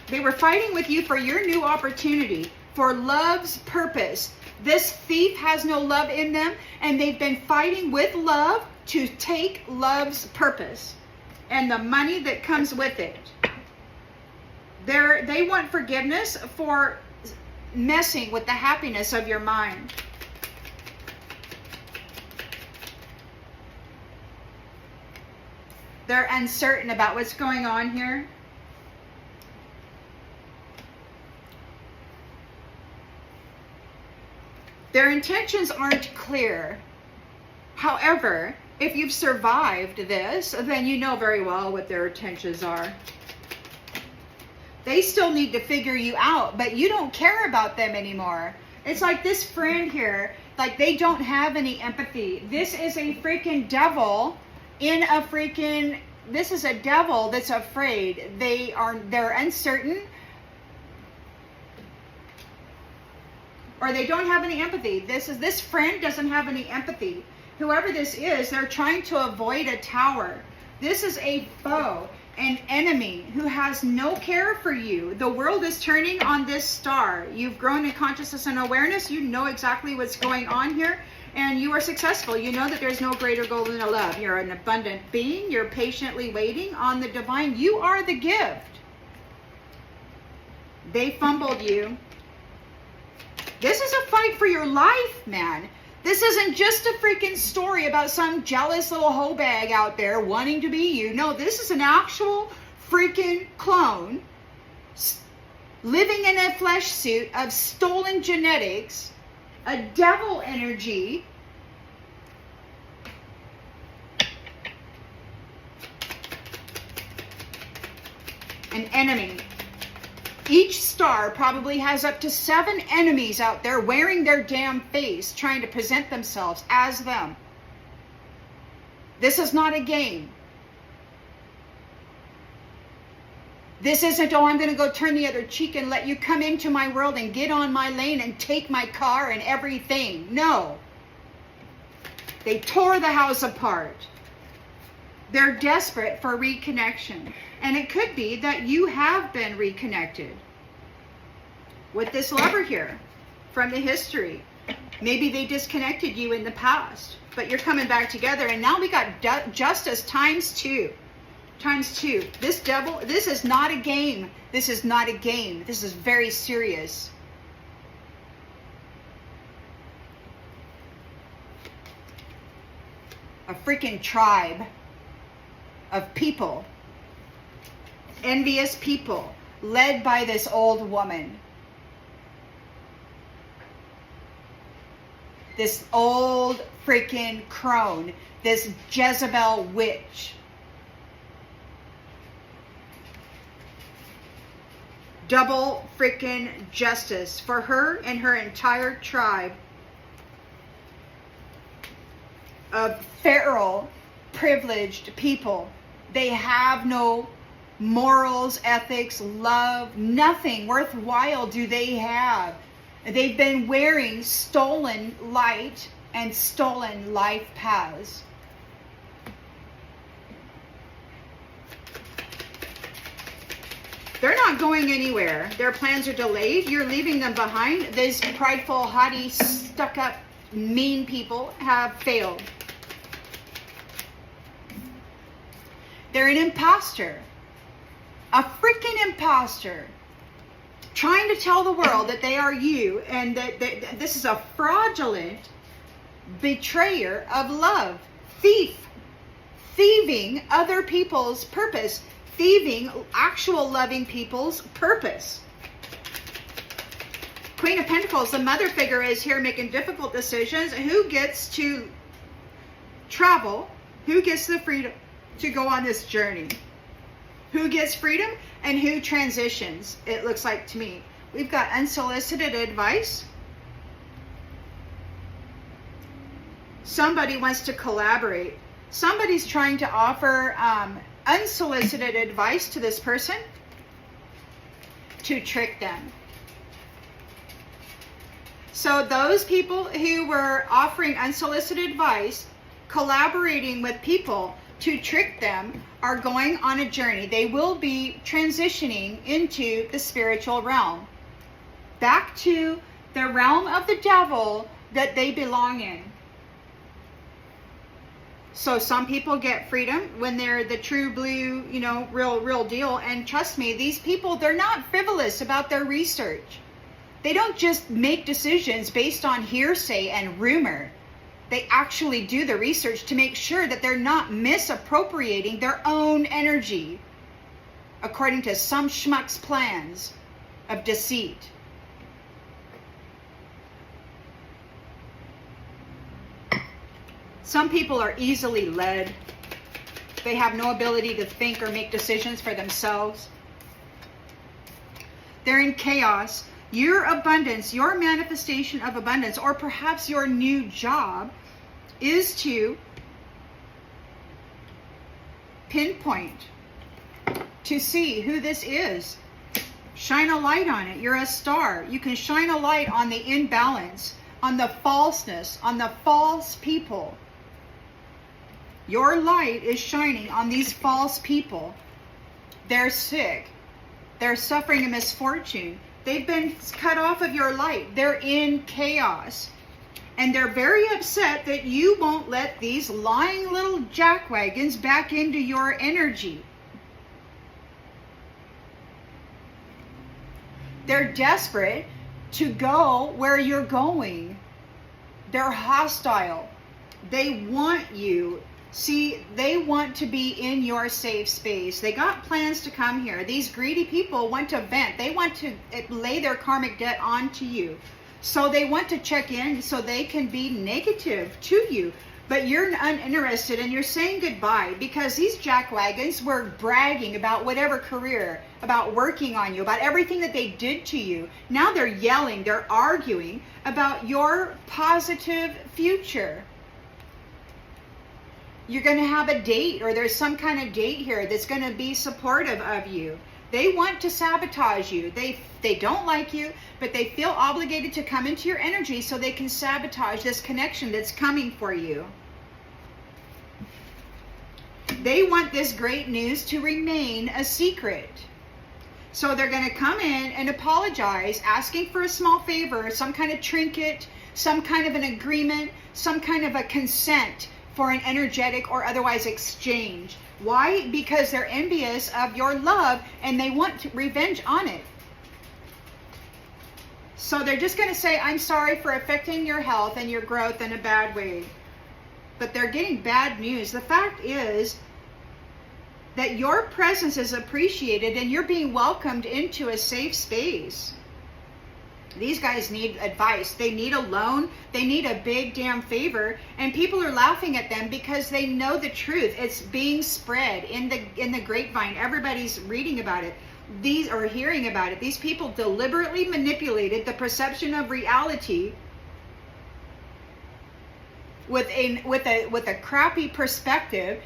They were fighting with you for your new opportunity, for love's purpose. This thief has no love in them, and they've been fighting with love to take love's purpose and the money that comes with it. They want forgiveness for messing with the happiness of your mind. They're uncertain about what's going on here. Their intentions aren't clear. However, if you've survived this, then you know very well what their intentions are. They still need to figure you out, but you don't care about them anymore. It's like this friend here, like they don't have any empathy. This is a freaking devil in a freaking, this is a devil that's afraid. They're uncertain. Or they don't have any empathy. This friend doesn't have any empathy. Whoever this is, they're trying to avoid a tower. This is a foe, an enemy who has no care for you. The world is turning on this star. You've grown in consciousness and awareness. You know exactly what's going on here, and you are successful. You know that there's no greater goal than a love. You're an abundant being. You're patiently waiting on the divine. You are the gift. They fumbled you. This is a fight for your life, man. This isn't just a freaking story about some jealous little hoe bag out there wanting to be you. No, this is an actual freaking clone living in a flesh suit of stolen genetics, a devil energy, an enemy. Each star probably has up to 7 enemies out there wearing their damn face, trying to present themselves as them. This is not a game. This isn't, oh, I'm going to go turn the other cheek and let you come into my world and get on my lane and take my car and everything. No. They tore the house apart. They're desperate for reconnection. And it could be that you have been reconnected with this lover here from the history. Maybe they disconnected you in the past, but you're coming back together. And now we got justice times 2. Times 2. This devil, this is not a game. This is not a game. This is very serious. A freaking tribe of people. Envious people led by this old woman. This old freaking crone. This Jezebel witch. Double freaking justice for her and her entire tribe of feral, privileged people. They have no morals, ethics, love, nothing worthwhile do they have. They've been wearing stolen light and stolen life paths. They're not going anywhere. Their plans are delayed. You're leaving them behind. These prideful, haughty, stuck-up, mean people have failed. They're an imposter. A freaking imposter. Trying to tell the world that they are you and that this is a fraudulent betrayer of love. Thief. Thieving other people's purpose. Thieving actual loving people's purpose. Queen of Pentacles, the mother figure, is here making difficult decisions. Who gets to travel? Who gets the freedom to go on this journey? Who gets freedom and who transitions, it looks like to me. We've got unsolicited advice. Somebody wants to collaborate. Somebody's trying to offer unsolicited advice to this person to trick them. So those people who were offering unsolicited advice, collaborating with people to trick them, are going on a journey. They will be transitioning into the spiritual realm, back to the realm of the devil that they belong in. So some people get freedom when they're the true blue, you know, real deal. And trust me, these people, they're not frivolous about their research. They don't just make decisions based on hearsay and rumor. They actually do the research to make sure that they're not misappropriating their own energy according to some schmuck's plans of deceit. Some people are easily led. They have no ability to think or make decisions for themselves. They're in chaos. Your abundance, your manifestation of abundance, or perhaps your new job is to pinpoint, to see who this is. Shine a light on it. You're a star. You can shine a light on the imbalance, on the falseness, on the false people. Your light is shining on these false people. They're sick. They're suffering a misfortune. They've been cut off of your light. They're in chaos. And they're very upset that you won't let these lying little jackwagons back into your energy. They're desperate to go where you're going. They're hostile. They want you. See, they want to be in your safe space. They got plans to come here. These greedy people want to vent. They want to lay their karmic debt onto you. So they want to check in so they can be negative to you. But you're uninterested and you're saying goodbye because these jackwagons were bragging about whatever career, about working on you, about everything that they did to you. Now they're yelling, they're arguing about your positive future. You're going to have a date, or there's some kind of date here that's going to be supportive of you. They want to sabotage you. They don't like you, but they feel obligated to come into your energy so they can sabotage this connection that's coming for you. They want this great news to remain a secret. So they're going to come in and apologize, asking for a small favor, some kind of trinket, some kind of an agreement, some kind of a consent for an energetic or otherwise exchange. Why? Because they're envious of your love and they want revenge on it. So they're just going to say, I'm sorry for affecting your health and your growth in a bad way. But they're getting bad news. The fact is that your presence is appreciated and you're being welcomed into a safe space. These guys need advice. They need a loan. They need a big damn favor. And people are laughing at them because they know the truth. It's being spread in the grapevine. Everybody's reading about it. These are hearing about it. These people deliberately manipulated the perception of reality with a crappy perspective,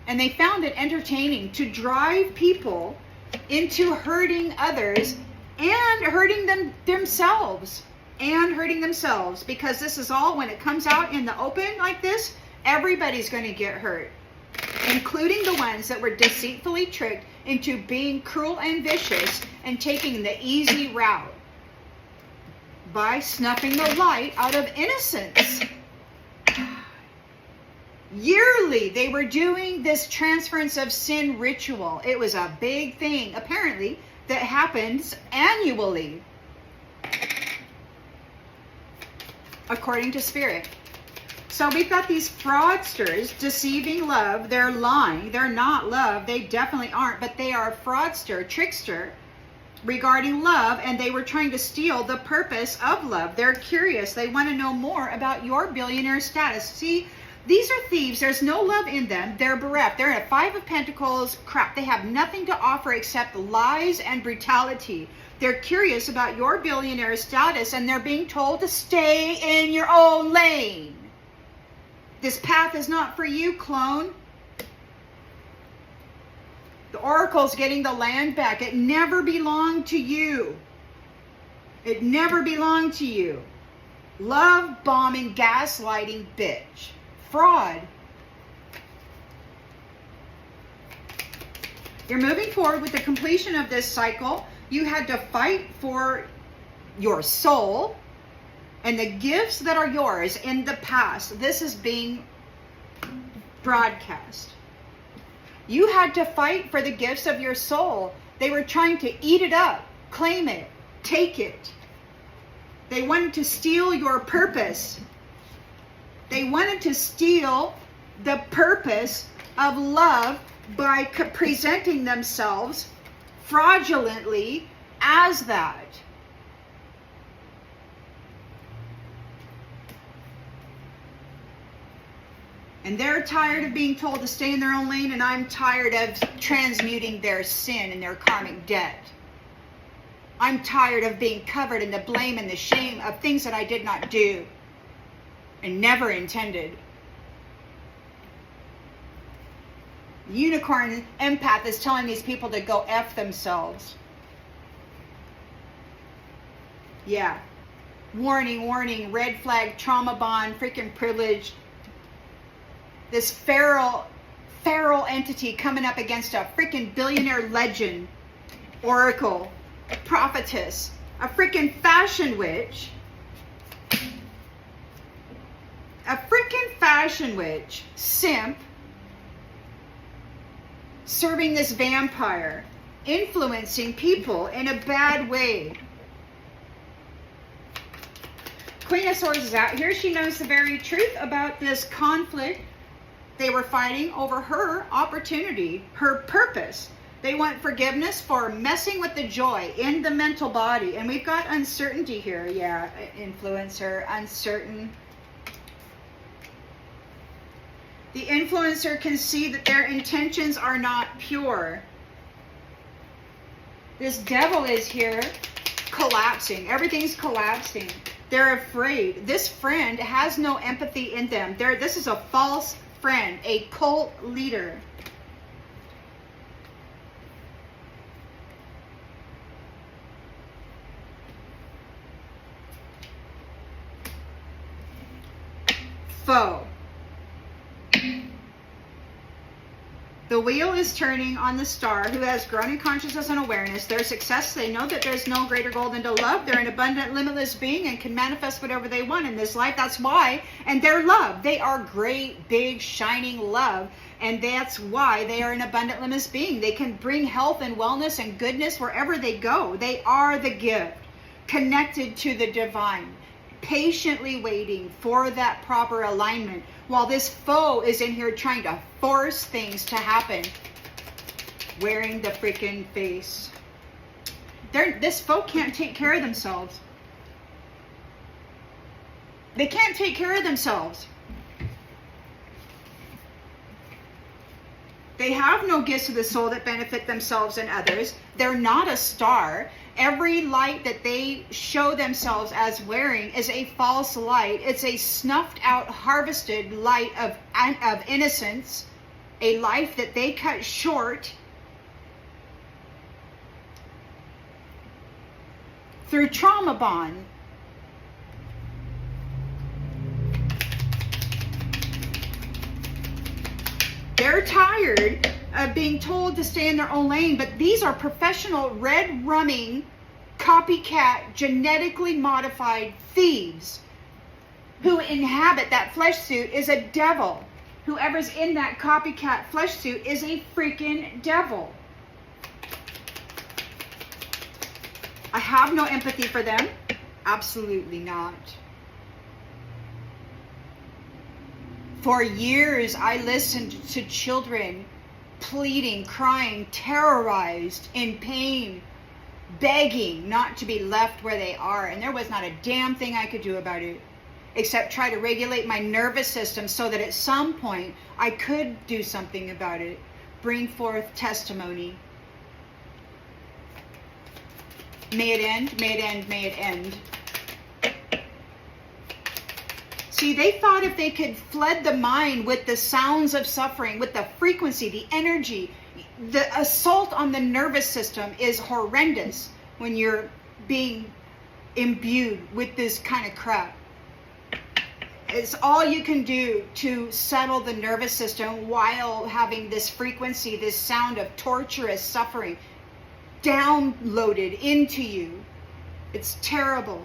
and they found it entertaining to drive people into hurting others and hurting themselves because this is all, when it comes out in the open like this, everybody's going to get hurt, including the ones that were deceitfully tricked into being cruel and vicious and taking the easy route by snuffing the light out of innocence. Yearly, they were doing this transference of sin ritual. It was a big thing, apparently, that happens annually, according to Spirit. So we've got these fraudsters deceiving love. They're lying. They're not love. They definitely aren't, but they are fraudster, trickster regarding love, and they were trying to steal the purpose of love. They're curious. They want to know more about your billionaire status. See, these are thieves. There's no love in them. They're bereft. They're in a 5 of Pentacles. Crap. They have nothing to offer except lies and brutality. They're curious about your billionaire status, and they're being told to stay in your own lane. This path is not for you, clone. The oracle's getting the land back. It never belonged to you. It never belonged to you. Love bombing, gaslighting bitch. Fraud. You're moving forward with the completion of this cycle. You had to fight for your soul and the gifts that are yours in the past. This is being broadcast. You had to fight for the gifts of your soul. They were trying to eat it up, claim it, take it. They wanted to steal your purpose. They wanted to steal the purpose of love by presenting themselves fraudulently as that. And they're tired of being told to stay in their own lane, and I'm tired of transmuting their sin and their karmic debt. I'm tired of being covered in the blame and the shame of things that I did not do and never intended. Unicorn empath is telling these people to go F themselves. Yeah. Warning, warning, red flag, trauma bond, freaking privilege. This feral entity coming up against a freaking billionaire legend, oracle, prophetess, a freaking fashion witch, simp, serving this vampire, influencing people in a bad way. Queen of Swords is out here. She knows the very truth about this conflict. They were fighting over her opportunity, her purpose. They want forgiveness for messing with the joy in the mental body. And we've got uncertainty here. Yeah, influencer, uncertain. The influencer can see that their intentions are not pure. This devil is here collapsing. Everything's collapsing. They're afraid. This friend has no empathy in them. This is a false friend, a cult leader. Foe. The wheel is turning on the star who has grown in consciousness and awareness. Their success, they know that there's no greater goal than to love. They're an abundant, limitless being and can manifest whatever they want in this life. That's why. And they're love. They are great, big, shining love. And that's why they are an abundant, limitless being. They can bring health and wellness and goodness wherever they go. They are the gift, connected to the divine, patiently waiting for that proper alignment, while this foe is in here trying to force things to happen, wearing the freaking face. This foe can't take care of themselves. They can't take care of themselves. They have no gifts of the soul that benefit themselves and others. They're not a star. Every light that they show themselves as wearing is a false light. It's a snuffed out, harvested light of innocence, a life that they cut short through trauma bond. They're tired of being told to stay in their own lane, but these are professional, red-rumming, copycat, genetically modified thieves who inhabit that flesh suit is a devil. Whoever's in that copycat flesh suit is a freaking devil. I have no empathy for them. Absolutely not. For years, I listened to children pleading, crying, terrorized, in pain, begging not to be left where they are. And there was not a damn thing I could do about it, except try to regulate my nervous system so that at some point I could do something about it, bring forth testimony. May it end, may it end, may it end. See, they thought if they could flood the mind with the sounds of suffering, with the frequency, the energy, the assault on the nervous system is horrendous when you're being imbued with this kind of crap. It's all you can do to settle the nervous system while having this frequency, this sound of torturous suffering downloaded into you. It's terrible.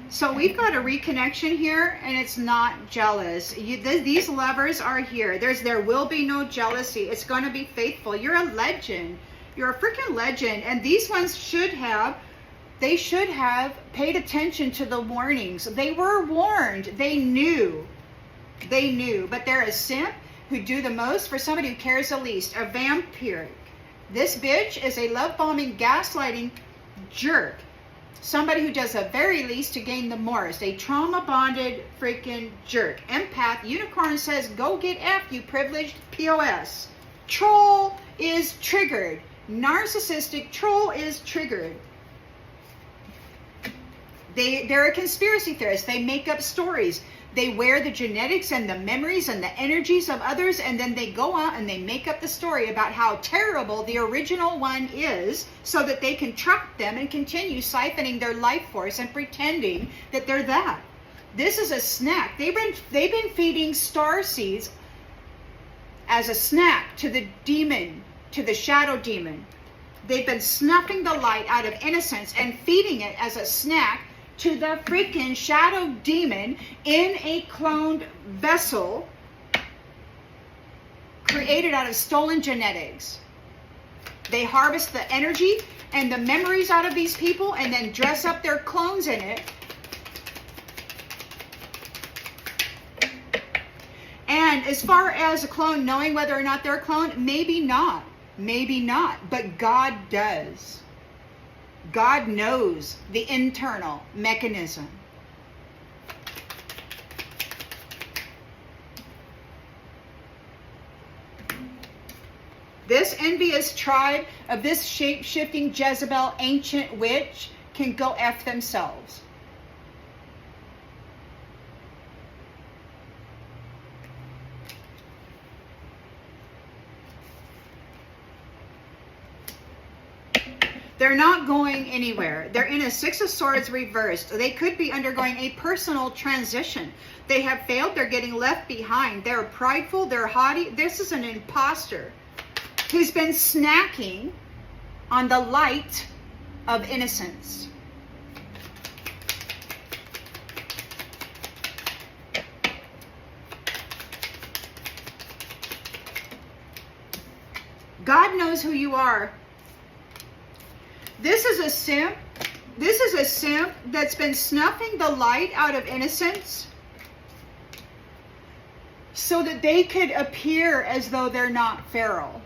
So we've got a reconnection here, and it's not jealous. These lovers are here. There will be no jealousy. It's going to be faithful. You're a legend. You're a freaking legend. And these ones should have paid attention to the warnings. They were warned. They knew. But they're a simp who do the most for somebody who cares the least. A vampiric. This bitch is a love-bombing, gaslighting jerk. Somebody who does the very least to gain the most. A trauma-bonded freaking jerk. Empath. Unicorn says, go get F, you privileged POS. Troll is triggered. Narcissistic troll is triggered. They're a conspiracy theorist. They make up stories. They wear the genetics and the memories and the energies of others, and then they go out and they make up the story about how terrible the original one is so that they can track them and continue siphoning their life force and pretending that they're that. This is a snack. They've been feeding starseeds as a snack to the demon, to the shadow demon. They've been snuffing the light out of innocence and feeding it as a snack to the freaking shadow demon in a cloned vessel created out of stolen genetics. They harvest the energy and the memories out of these people and then dress up their clones in it. And as far as a clone knowing whether or not they're a clone, maybe not. Maybe not. But God does. God knows the internal mechanism. This envious tribe of this shape-shifting Jezebel ancient witch can go F themselves. They're not going anywhere. They're in a Six of Swords reversed. They could be undergoing a personal transition. They have failed. They're getting left behind. They're prideful. They're haughty. This is an imposter who's been snacking on the light of innocence. God knows who you are. This is a simp. This is a simp that's been snuffing the light out of innocence so that they could appear as though they're not feral.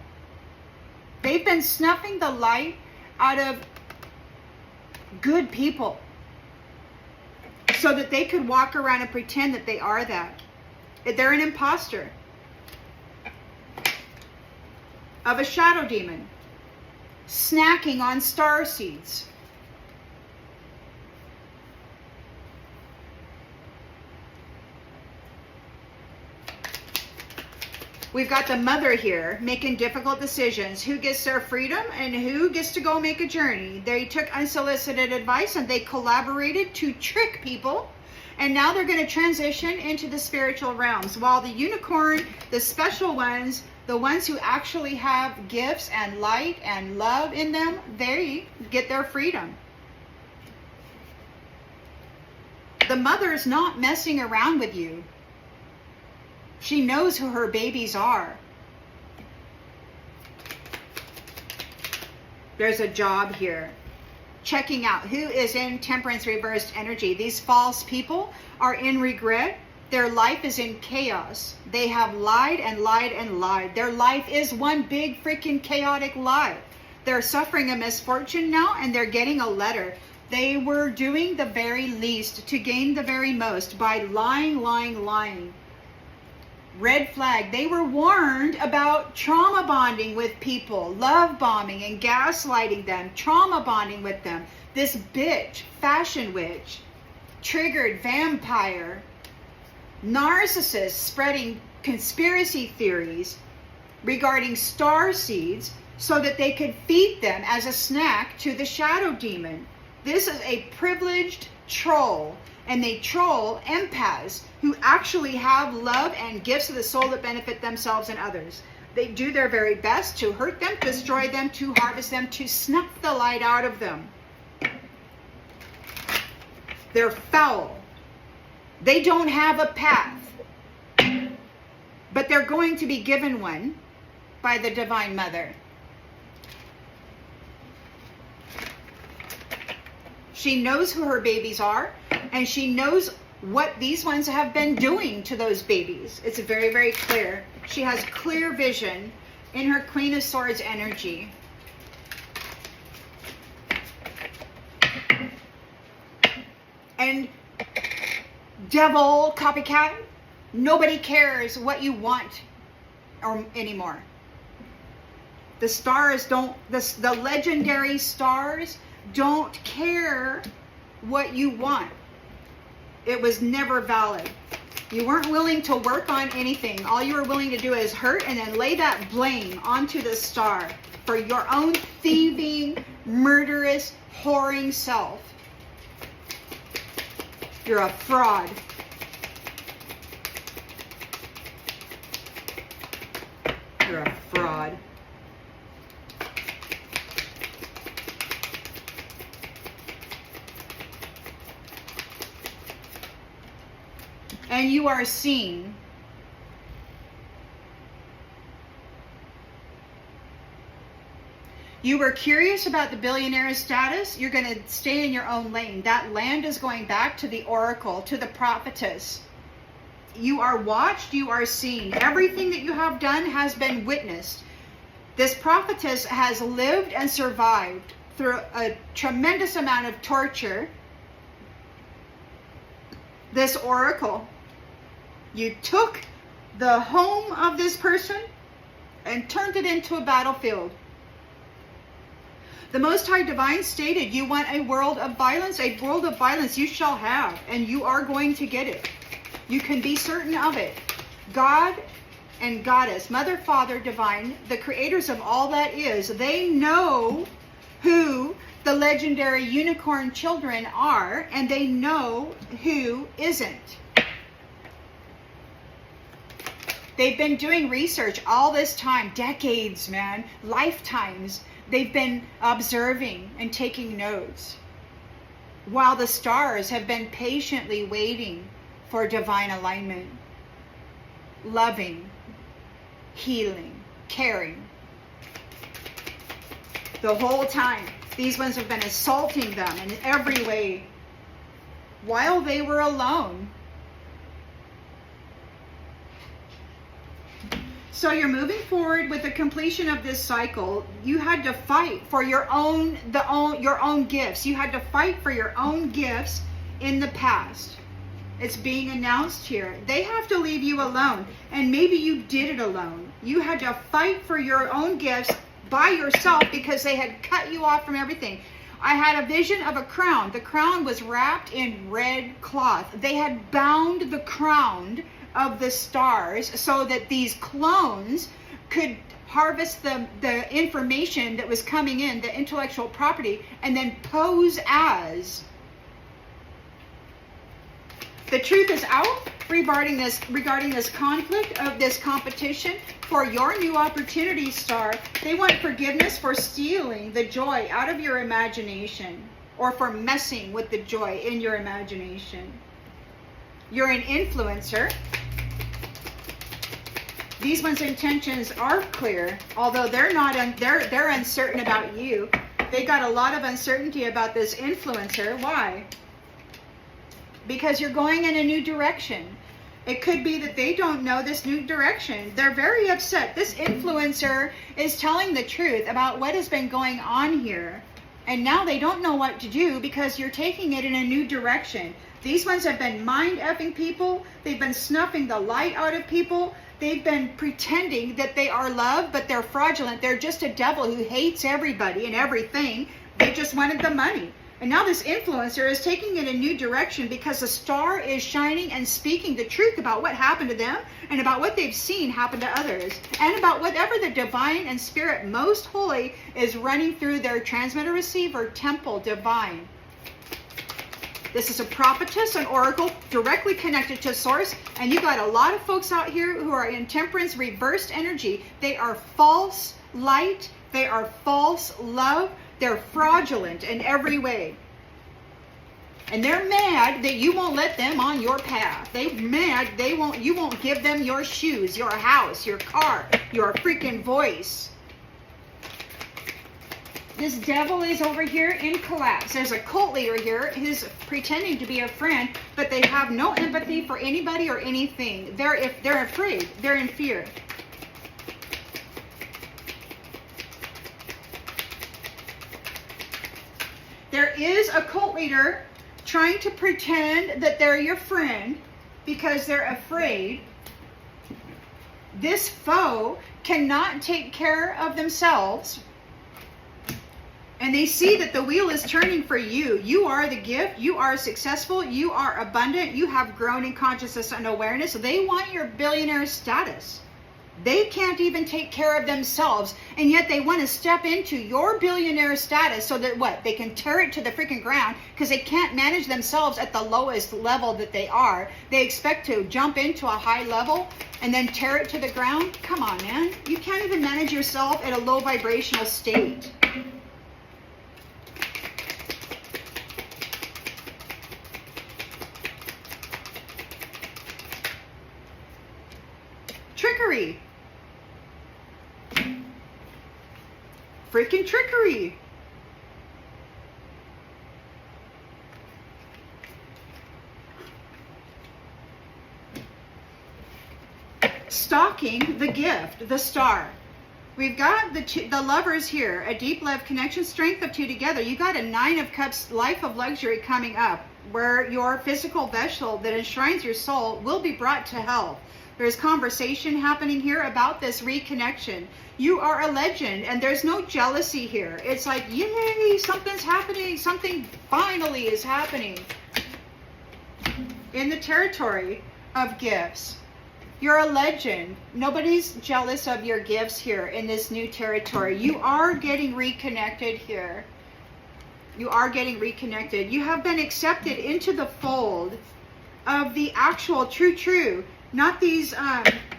They've been snuffing the light out of good people so that they could walk around and pretend that they are that. They're an imposter of a shadow demon, snacking on starseeds. We've got the mother here making difficult decisions. Who gets their freedom and who gets to go make a journey? They took unsolicited advice and they collaborated to trick people. And now they're going to transition into the spiritual realms. While the unicorn, the special ones, the ones who actually have gifts and light and love in them, they get their freedom. The mother's not messing around with you. She knows who her babies are. There's a job here. Checking out who is in temperance reversed energy. These false people are in regret. Their life is in chaos. They have lied and lied and lied. Their life is one big freaking chaotic lie. They're suffering a misfortune now and they're getting a letter. They were doing the very least to gain the very most by lying, lying, lying. Red flag. They were warned about trauma bonding with people, love bombing and gaslighting them, trauma bonding with them. This bitch, fashion witch, triggered vampire, narcissists spreading conspiracy theories regarding starseeds so that they could feed them as a snack to the shadow demon. This is a privileged troll, and they troll empaths who actually have love and gifts of the soul that benefit themselves and others. They do their very best to hurt them, to destroy them, to harvest them, to snuff the light out of them. They're foul. They don't have a path, but they're going to be given one by the Divine Mother. She knows who her babies are, and she knows what these ones have been doing to those babies. It's very, very clear. She has clear vision in her Queen of Swords energy. And devil, copycat, nobody cares what you want anymore. The stars don't, the legendary stars don't care what you want. It was never valid. You weren't willing to work on anything. All you were willing to do is hurt and then lay that blame onto the star for your own thieving, murderous, whoring self. You're a fraud. You're a fraud. And you are seen. You were curious about the billionaire status. You're going to stay in your own lane. That land is going back to the oracle, to the prophetess. You are watched. You are seen. Everything that you have done has been witnessed. This prophetess has lived and survived through a tremendous amount of torture. This oracle, you took the home of this person and turned it into a battlefield. The Most High Divine stated, you want a world of violence? A world of violence you shall have, and you are going to get it. You can be certain of it. God and Goddess, Mother, Father, Divine, the creators of all that is, they know who the legendary unicorn children are, and they know who isn't. They've been doing research all this time, decades, man, lifetimes. They've been observing and taking notes, while the stars have been patiently waiting for divine alignment, loving, healing, caring. The whole time, these ones have been assaulting them in every way while they were alone. So you're moving forward with the completion of this cycle. You had to fight for your own gifts. You had to fight for your own gifts in the past. It's being announced here. They have to leave you alone. And maybe you did it alone. You had to fight for your own gifts by yourself because they had cut you off from everything. I had a vision of a crown. The crown was wrapped in red cloth. They had bound the crown of the stars so that these clones could harvest the information that was coming in, the intellectual property, and then pose as. The truth is out regarding this conflict of this competition for your new opportunity, star. They want forgiveness for stealing the joy out of your imagination, or for messing with the joy in your imagination. You're an influencer. These ones' intentions are clear, although they're not. They're uncertain about you. They got a lot of uncertainty about this influencer. Why? Because you're going in a new direction. It could be that they don't know this new direction. They're very upset. This influencer is telling the truth about what has been going on here. And now they don't know what to do because you're taking it in a new direction. These ones have been mind-effing people. They've been snuffing the light out of people. They've been pretending that they are love, but they're fraudulent. They're just a devil who hates everybody and everything. They just wanted the money. And now this influencer is taking it in a new direction because the star is shining and speaking the truth about what happened to them and about what they've seen happen to others and about whatever the divine and spirit most holy is running through their transmitter, receiver, temple, divine. This is a prophetess, an oracle directly connected to source. And you got a lot of folks out here who are in temperance reversed energy. They are false light. They are false love. They're fraudulent in every way. And they're mad that you won't let them on your path. They're mad you won't give them your shoes, your house, your car, your freaking voice. This devil is over here in collapse. There's a cult leader here who's pretending to be a friend, but they have no empathy for anybody or anything. They're afraid. They're in fear. There is a cult leader trying to pretend that they're your friend because they're afraid. This foe cannot take care of themselves. And they see that the wheel is turning for you. You are the gift. You are successful. You are abundant. You have grown in consciousness and awareness. They want your billionaire status. They can't even take care of themselves. And yet they want to step into your billionaire status so that what? They can tear it to the freaking ground because they can't manage themselves at the lowest level that they are. They expect to jump into a high level and then tear it to the ground. Come on, man. You can't even manage yourself at a low vibrational state. Trickery. Freaking trickery. Stalking the gift, the star. We've got the lovers here, a deep love connection, strength of two together. You got a 9 of Cups, life of luxury coming up, where your physical vessel that enshrines your soul will be brought to health. There's conversation happening here about this reconnection. You are a legend, and there's no jealousy here. It's like, yay, something's happening. Something finally is happening in the territory of gifts. You're a legend. Nobody's jealous of your gifts here in this new territory. You are getting reconnected here. You are getting reconnected. You have been accepted into the fold of the actual true, not these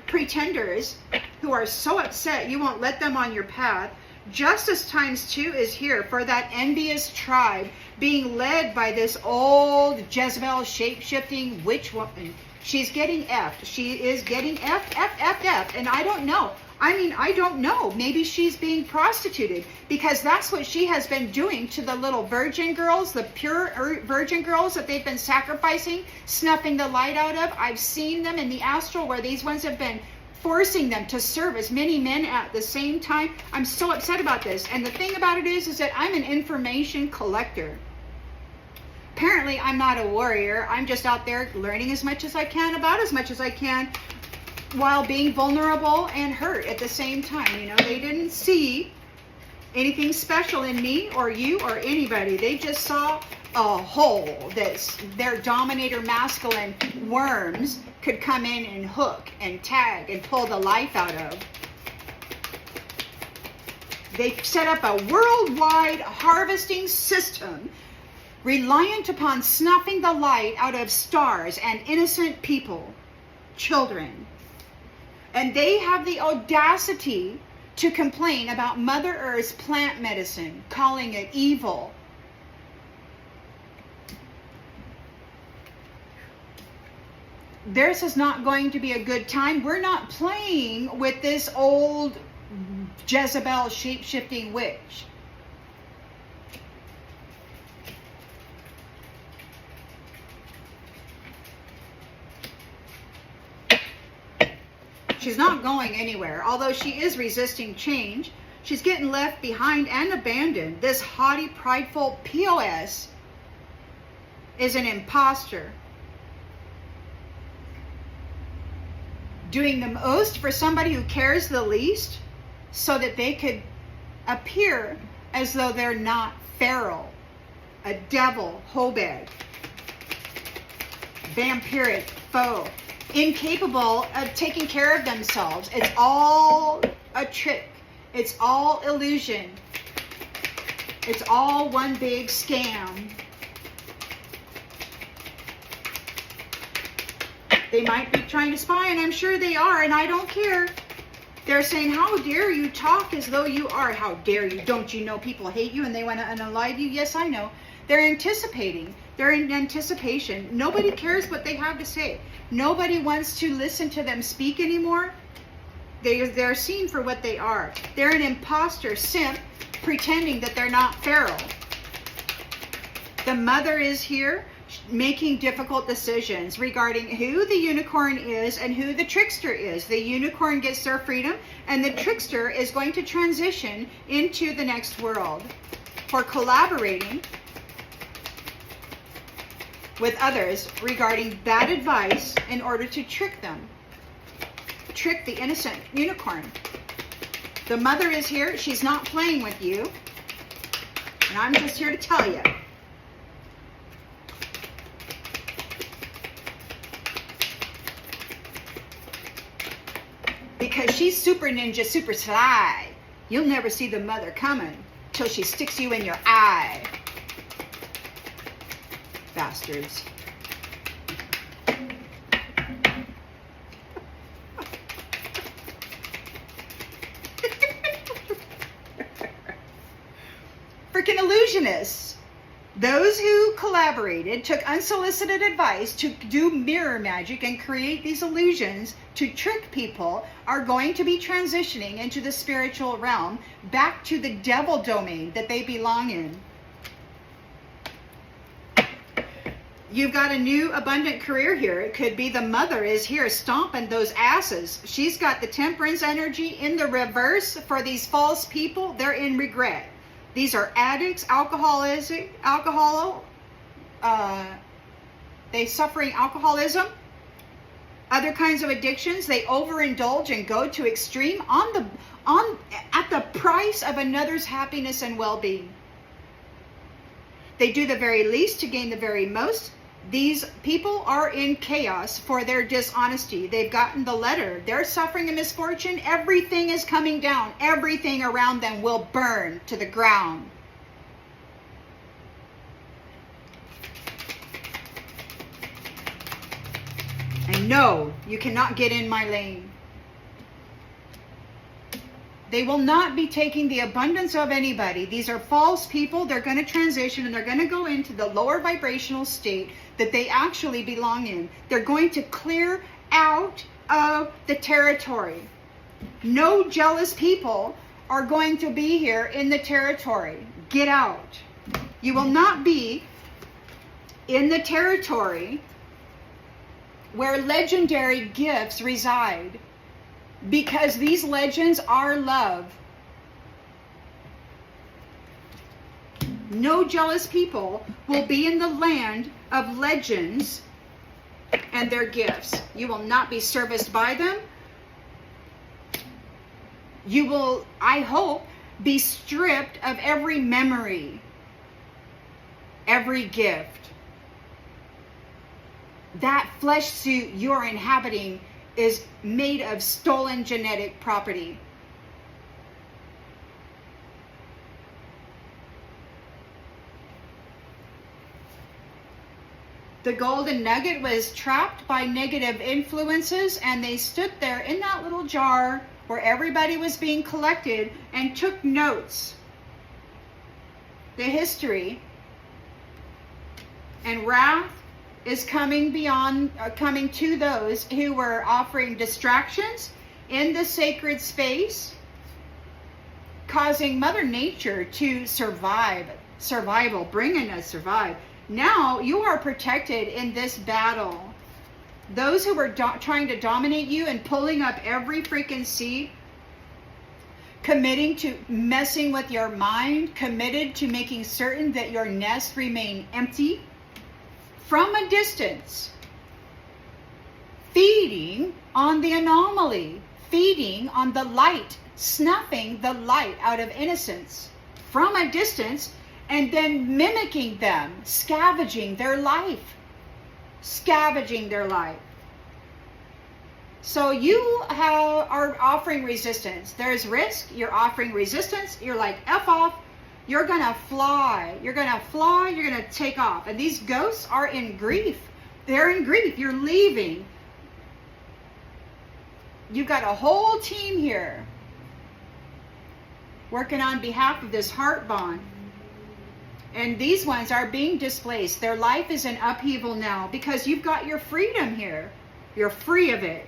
pretenders who are so upset you won't let them on your path. Justice ×2 is here for that envious tribe being led by this old Jezebel shape-shifting witch woman. She's getting effed. She is getting effed. And I don't know. I don't know. Maybe she's being prostituted, because that's what she has been doing to the little virgin girls, the pure virgin girls that they've been sacrificing, snuffing the light out of. I've seen them in the astral where these ones have been forcing them to serve as many men at the same time. I'm so upset about this. And the thing about it is that I'm an information collector. Apparently, I'm not a warrior. I'm just out there learning as much as I can about as much as I can, while being vulnerable and hurt at the same time. You know, they didn't see anything special in me or you or anybody. They just saw a hole that their dominator masculine worms could come in and hook and tag and pull the life out of. They set up a worldwide harvesting system reliant upon snuffing the light out of stars and innocent people, children. And they have the audacity to complain about Mother Earth's plant medicine, calling it evil. Theirs is not going to be a good time. We're not playing with this old Jezebel shape-shifting witch. She's not going anywhere. Although she is resisting change, she's getting left behind and abandoned. This haughty, prideful POS is an imposter, doing the most for somebody who cares the least, so that they could appear as though they're not feral, a devil, hobeg, vampiric foe, incapable of taking care of themselves. It's all a trick. It's all illusion. It's all one big scam. They might be trying to spy, and I'm sure they are, and I don't care. They're saying, how dare you talk as though you are? How dare you? Don't you know people hate you and they want to unalive you? Yes, I know. They're anticipating. They're in anticipation. Nobody cares what they have to say. Nobody wants to listen to them speak anymore. They're seen for what they are. They're an imposter simp pretending that they're not feral. The mother is here making difficult decisions regarding who the unicorn is and who the trickster is. The unicorn gets their freedom, and the trickster is going to transition into the next world for collaborating with others regarding bad advice in order to trick them. Trick the innocent unicorn. The mother is here. She's not playing with you. And I'm just here to tell you. Because she's super ninja, super sly. You'll never see the mother coming till she sticks you in your eye. Bastards. Freaking illusionists. Those who collaborated took unsolicited advice to do mirror magic and create these illusions to trick people are going to be transitioning into the spiritual realm, back to the devil domain that they belong in. You've got a new abundant career here. It could be the mother is here stomping those asses. She's got the temperance energy in the reverse for these false people. They're in regret. These are addicts, they suffering alcoholism, other kinds of addictions. They overindulge and go to extreme at the price of another's happiness and well-being. They do the very least to gain the very most. These people are in chaos for their dishonesty. They've gotten the letter. They're suffering a misfortune. Everything is coming down. Everything around them will burn to the ground. No, you cannot get in my lane. They will not be taking the abundance of anybody. These are false people. They're going to transition and they're going to go into the lower vibrational state that they actually belong in. They're going to clear out of the territory. No jealous people are going to be here in the territory. Get out. You will not be in the territory where legendary gifts reside, because these legends are love. No jealous people will be in the land of legends and their gifts. You will not be serviced by them. You will, I hope, be stripped of every memory, every gift. That flesh suit you're inhabiting is made of stolen genetic property. The golden nugget was trapped by negative influences, and they stood there in that little jar where everybody was being collected and took notes. The history and wrath is coming to those who were offering distractions in the sacred space, causing Mother Nature to survival, bringing us survive. Now you are protected in this battle. Those who were trying to dominate you and pulling up every freaking seat, committing to messing with your mind, committed to making certain that your nest remain empty, from a distance, feeding on the anomaly, feeding on the light, snuffing the light out of innocence from a distance, and then mimicking them, scavenging their life. So you are offering resistance. There's risk. You're offering resistance. You're like, F off. You're going to fly. You're going to fly. You're going to take off. And these ghosts are in grief. They're in grief. You're leaving. You've got a whole team here working on behalf of this heart bond. And these ones are being displaced. Their life is in upheaval now because you've got your freedom here. You're free of it.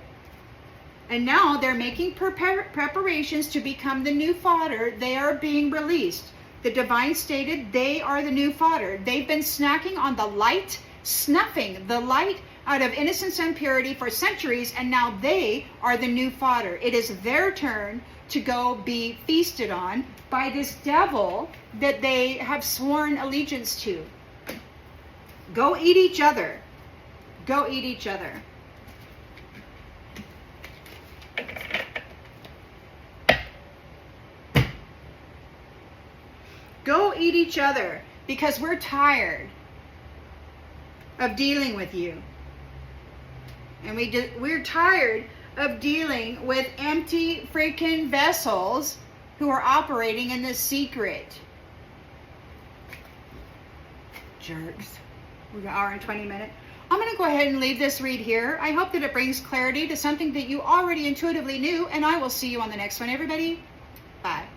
And now they're making preparations to become the new fodder. They are being released. The divine stated they are the new fodder. They've been snacking on the light, snuffing the light out of innocence and purity for centuries, and now they are the new fodder. It is their turn to go be feasted on by this devil that they have sworn allegiance to. Go eat each other. Go eat each other. Go eat each other, because we're tired of dealing with you. And we're tired of dealing with empty freaking vessels who are operating in the secret. Jerks. We've got an hour and 20 minutes. I'm going to go ahead and leave this read here. I hope that it brings clarity to something that you already intuitively knew, and I will see you on the next one, everybody. Bye.